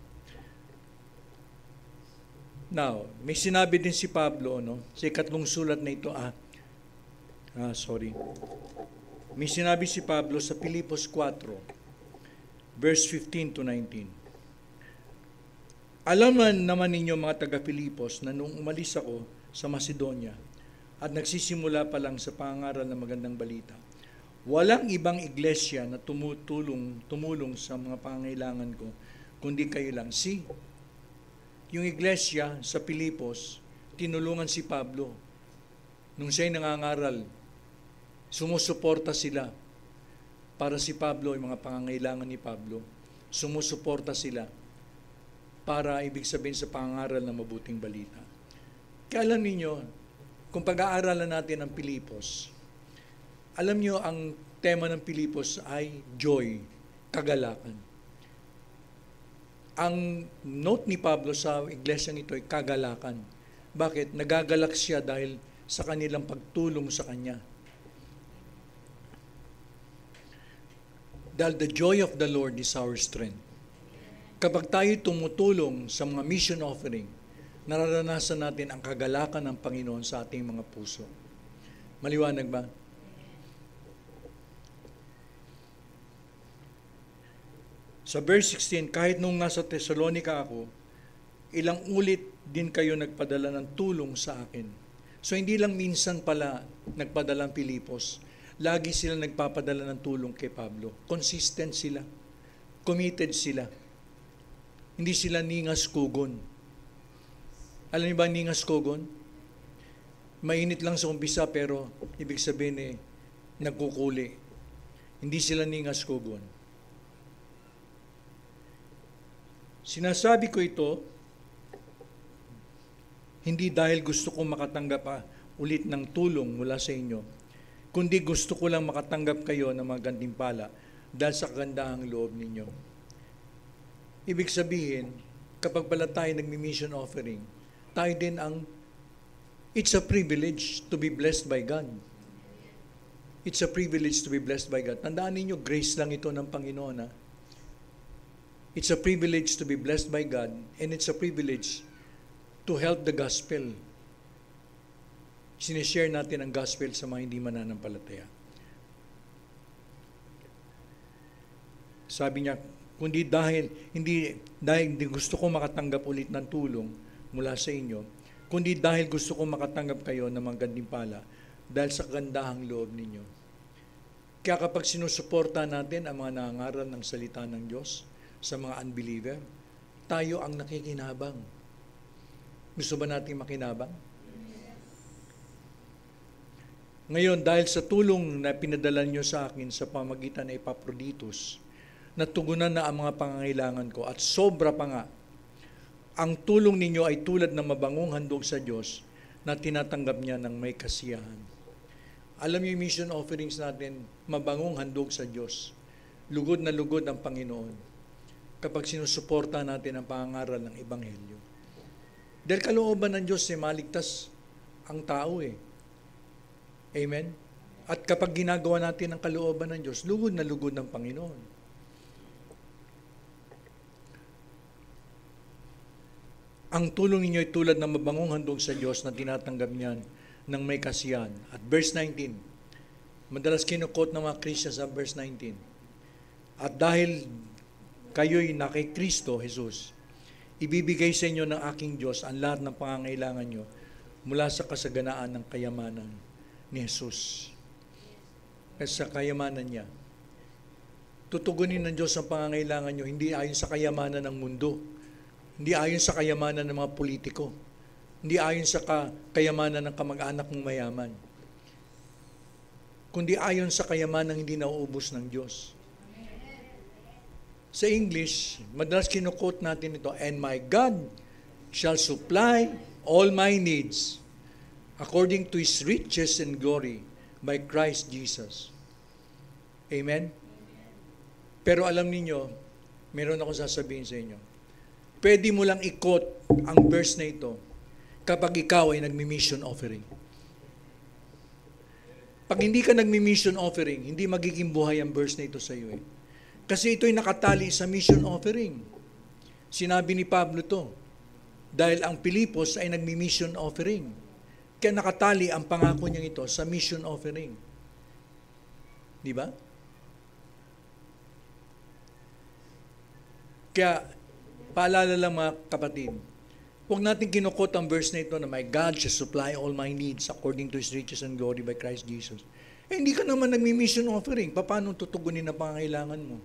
Now, may sinabi din si Pablo, sa ikatlong sulat na ito, May sinabi si Pablo sa Filipos 4, verse 15 to 19. Alaman naman ninyo mga taga-Filipos na nung umalis ako sa Macedonia at nagsisimula pa lang sa pangangaral ng magandang balita, walang ibang iglesia na tumulong sa mga pangangailangan ko, kundi kayo lang. Yung iglesia sa Filipos, tinulungan si Pablo. Nung siya'y nangangaral, sumusuporta sila para si Pablo, yung mga pangangailangan ni Pablo, sumusuporta sila para ibig sabihin sa pangangaral ng mabuting balita. Kaya alam niyo, kung pag-aaralan natin ang Filipos, alam niyo ang tema ng Filipos ay joy, kagalakan. Ang note ni Pablo sa iglesyang ito ay kagalakan. Bakit? Nagagalak siya dahil sa kanilang pagtulong sa kanya. Dahil the joy of the Lord is our strength. Kapag tayo tumutulong sa mga mission offering, nararanasan natin ang kagalakan ng Panginoon sa ating mga puso. Maliwanag ba? Sa verse 16, kahit nung nasa Thessalonica ako, ilang ulit din kayo nagpadala ng tulong sa akin. So hindi lang minsan pala nagpadala ang Filipos, lagi sila nagpapadala ng tulong kay Pablo. Consistent sila. Committed sila. Hindi sila ningas kugon. Alam niyo ba ningas kugon? Mainit lang sa umpisa pero ibig sabihin nagkukuli. Hindi sila ningas kugon. Sinasabi ko ito, hindi dahil gusto kong makatanggap ulit ng tulong mula sa inyo, kundi gusto ko lang makatanggap kayo ng mga gantimpala dahil sa kagandahang loob ninyo. Ibig sabihin, kapag pala tayo nagmi-mission offering, tayo din it's a privilege to be blessed by God. It's a privilege to be blessed by God. Tandaan ninyo, grace lang ito ng Panginoon. It's a privilege to be blessed by God, and it's a privilege to help the gospel. Sinishare natin ang gospel sa mga hindi mananampalataya. Sabi niya, kundi dahil hindi gusto ko makatanggap ulit ng tulong mula sa inyo, kundi dahil gusto ko makatanggap kayo ng mga gantimpala dahil sa kagandahang loob ninyo. Kaya kapag sinusuporta natin ang mga nangangaral ng salita ng Diyos sa mga unbeliever, tayo ang nakikinabang. Gusto ba natin makinabang? Ngayon, dahil sa tulong na pinadala nyo sa akin sa pamagitan ng Epaphroditus, natugunan na ang mga pangangailangan ko at sobra pa nga. Ang tulong ninyo ay tulad ng mabangong handog sa Diyos na tinatanggap niya ng may kasiyahan. Alam niyo yung mission offerings natin, mabangong handog sa Diyos. Lugod na lugod ang Panginoon kapag sinusuporta natin ang pangangaral ng Ebanghelyo. Dahil kalooban ng Diyos ay maligtas ang tao eh. Amen? At kapag ginagawa natin ang kalooban ng Diyos, lugod na lugod ng Panginoon. Ang tulong ninyo ay tulad ng mabangong handog sa Diyos na tinatanggap niyan ng may kasiyahan. At verse 19, madalas kinukot ng mga Christians sa verse 19. At dahil kayo'y na kay Kristo Jesus, ibibigay sa inyo ng aking Diyos ang lahat ng pangangailangan nyo mula sa kasaganaan ng kayamanan ni Jesus. Sa kayamanan niya. Tutugunin ng Diyos ang pangangailangan nyo, hindi ayon sa kayamanan ng mundo, hindi ayon sa kayamanan ng mga politiko, hindi ayon sa kayamanan ng kamag-anak mong mayaman, kundi ayon sa kayamanan hindi nauubos ng Diyos. Sa English, madalas kinukot natin ito, and my God shall supply all my needs according to His riches and glory by Christ Jesus. Amen? Pero alam niyo, meron akong sasabihin sa inyo. Pwede mo lang ikot ang verse na ito kapag ikaw ay nagmi-mission offering. Pag hindi ka nagmi-mission offering, hindi magiging buhay ang verse na ito sa iyo eh. Kasi ito'y nakatali sa mission offering. Sinabi ni Pablo to, dahil ang Pilipos ay nagmi-mission offering. Kaya nakatali ang pangako niya ito sa mission offering. Di ba? Kaya, paalala lang mga kapatid, huwag natin kinukot ang verse na ito na my God shall supply all my needs according to His riches and glory by Christ Jesus. Eh, hindi ka naman nagmi-mission offering. Paano tutugunin ang pangangailangan mo?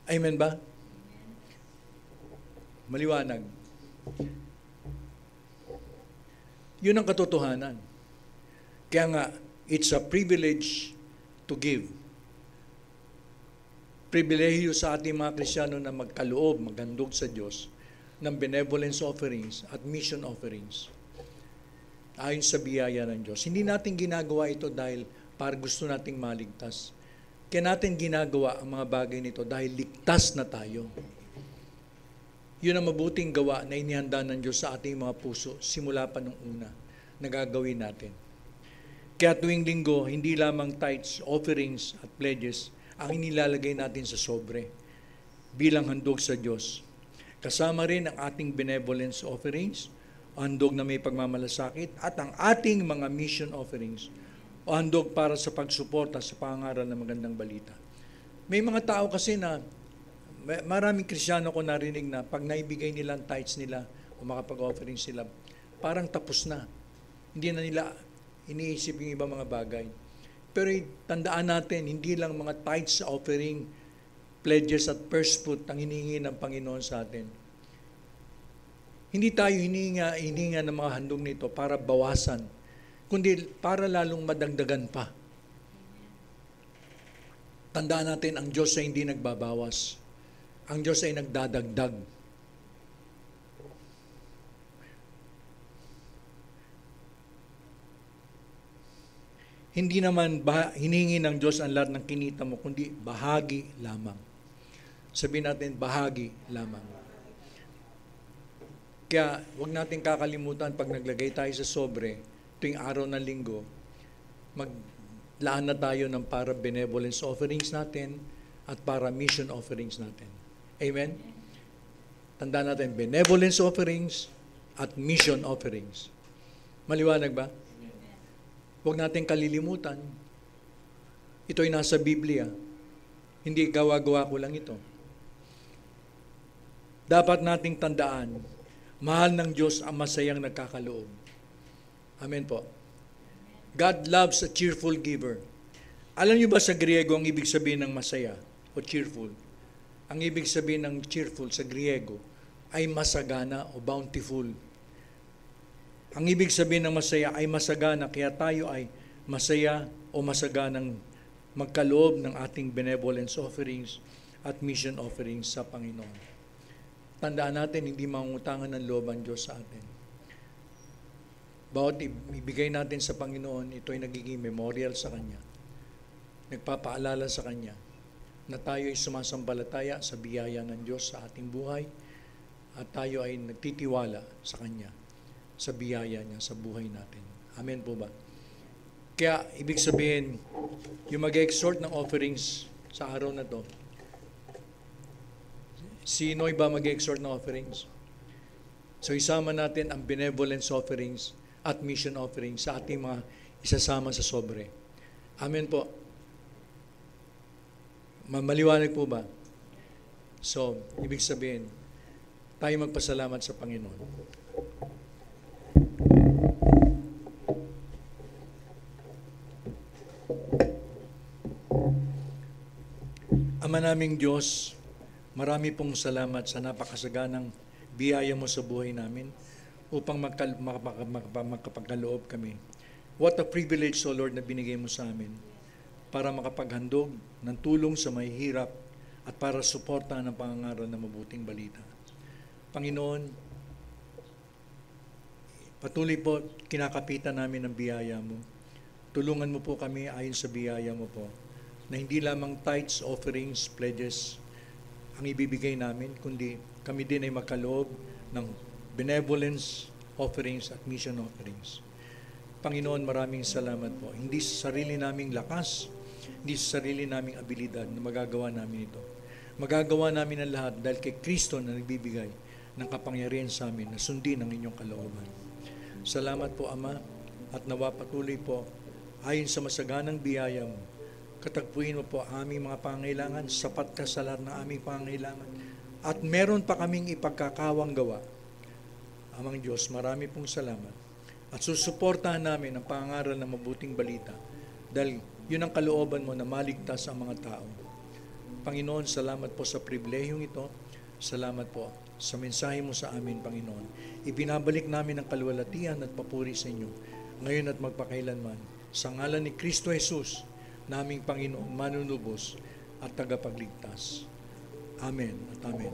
Amen ba? Maliwanag. Yun ang katotohanan. Kaya nga, it's a privilege to give. Pribilehiyo sa ating mga Kristiyano na magkaloob, maghandog sa Diyos ng benevolence offerings at mission offerings. Ayon sa biyaya ng Diyos. Hindi natin ginagawa ito dahil para gusto nating maligtas. Kaya natin ginagawa ang mga bagay nito dahil ligtas na tayo. Yun ang mabuting gawa na inihanda ng Diyos sa ating mga puso simula pa nung una na gagawin natin. Kaya tuwing linggo, hindi lamang tithes, offerings at pledges ang inilalagay natin sa sobre bilang handog sa Diyos. Kasama rin ang ating benevolence offerings, o handog na may pagmamalasakit, at ang ating mga mission offerings, o handog para sa pagsuporta sa pangaral ng magandang balita. May mga tao kasi na, maraming Kristiyano ko narinig na pag naibigay nila ang tithes nila o makapag-offering sila, parang tapos na. Hindi na nila iniisip yung ibang mga bagay. Pero tandaan natin, hindi lang mga tithes, offering, pledges at first fruit ang hinihingi ng Panginoon sa atin. Hindi tayo hinihinga ng mga handog nito para bawasan, kundi para lalong madagdagan pa. Tandaan natin, ang Diyos ay hindi nagbabawas. Ang Diyos ay nagdadagdag. Hindi naman hinihingi ng Diyos ang lahat ng kinita mo, kundi bahagi lamang. Sabihin natin, bahagi lamang. Kaya huwag natin kakalimutan pag naglagay tayo sa sobre, tuwing araw ng linggo, maglaan na tayo ng para benevolence offerings natin at para mission offerings natin. Amen? Tandaan natin, benevolence offerings at mission offerings. Maliwanag ba? Huwag natin kalilimutan Ito'y nasa Biblia. Hindi gawa-gawa ko lang ito. Dapat nating tandaan, mahal ng Diyos ang masayang nagkakaloob. Amen po. God loves a cheerful giver. Alam niyo ba sa Griego ang ibig sabihin ng masaya o cheerful? Ang ibig sabihin ng cheerful sa Griego ay masagana o bountiful. Ang ibig sabihin ng masaya ay masagana, kaya tayo ay masaya o masaganang magkaloob ng ating benevolence offerings at mission offerings sa Panginoon. Tandaan natin, hindi mangungutangan ng loob ang Diyos sa atin. Bawat ibigay natin sa Panginoon, ito ay nagiging memorial sa Kanya. Nagpapaalala sa Kanya na tayo ay sumasambalataya sa biyaya ng Diyos sa ating buhay at tayo ay nagtitiwala sa Kanya, sa biyaya niya sa buhay natin. Amen po ba? Kaya, ibig sabihin, yung mag-exhort ng offerings sa araw na to, sino'y ba mag-exhort ng offerings? So, isama natin ang benevolence offerings at mission offerings sa ating mga isasama sa sobre. Amen po. Maliwanag po ba? So, ibig sabihin, tayo magpasalamat sa Panginoon. Ama naming Diyos, marami pong salamat sa napakasaganang biyaya mo sa buhay namin upang makapagkaloob kami. What a privilege, O Lord, na binigay mo sa amin para makapaghandog ng tulong sa mahihirap at para suportahan ang pangangaral ng mabuting balita. Panginoon, patuloy po kinakapitan namin ang biyaya mo. Tulungan mo po kami ayon sa biyaya mo po, na hindi lamang tithes, offerings, pledges ang ibibigay namin, kundi kami din ay makaloob ng benevolence offerings at mission offerings. Panginoon, maraming salamat po. Hindi sa sarili naming lakas, hindi sa sarili naming abilidad na magagawa namin ito. Magagawa namin ang lahat dahil kay Kristo na nagbibigay ng kapangyarihan sa amin na sundin ang inyong kalooban. Salamat po, Ama, at nawa patuloy po ayon sa masaganang biyaya mo. Katagpuin mo po aming mga pangailangan, sapat ka sa lahat ng aming pangailangan, at meron pa kaming ipagkakawang gawa. Amang Diyos, marami pong salamat. At susuportahan namin ang pangangaral ng mabuting balita dahil yun ang kalooban mo na maligtas ang mga tao. Panginoon, salamat po sa pribilehiyong ito. Salamat po sa mensahe mo sa amin, Panginoon. Ibinabalik namin ang kaluwalhatian at papuri sa inyo ngayon at magpakailanman. Sa ngalan ni Kristo Jesus, naming Panginoon, manunubos at tagapagligtas. Amen at amen.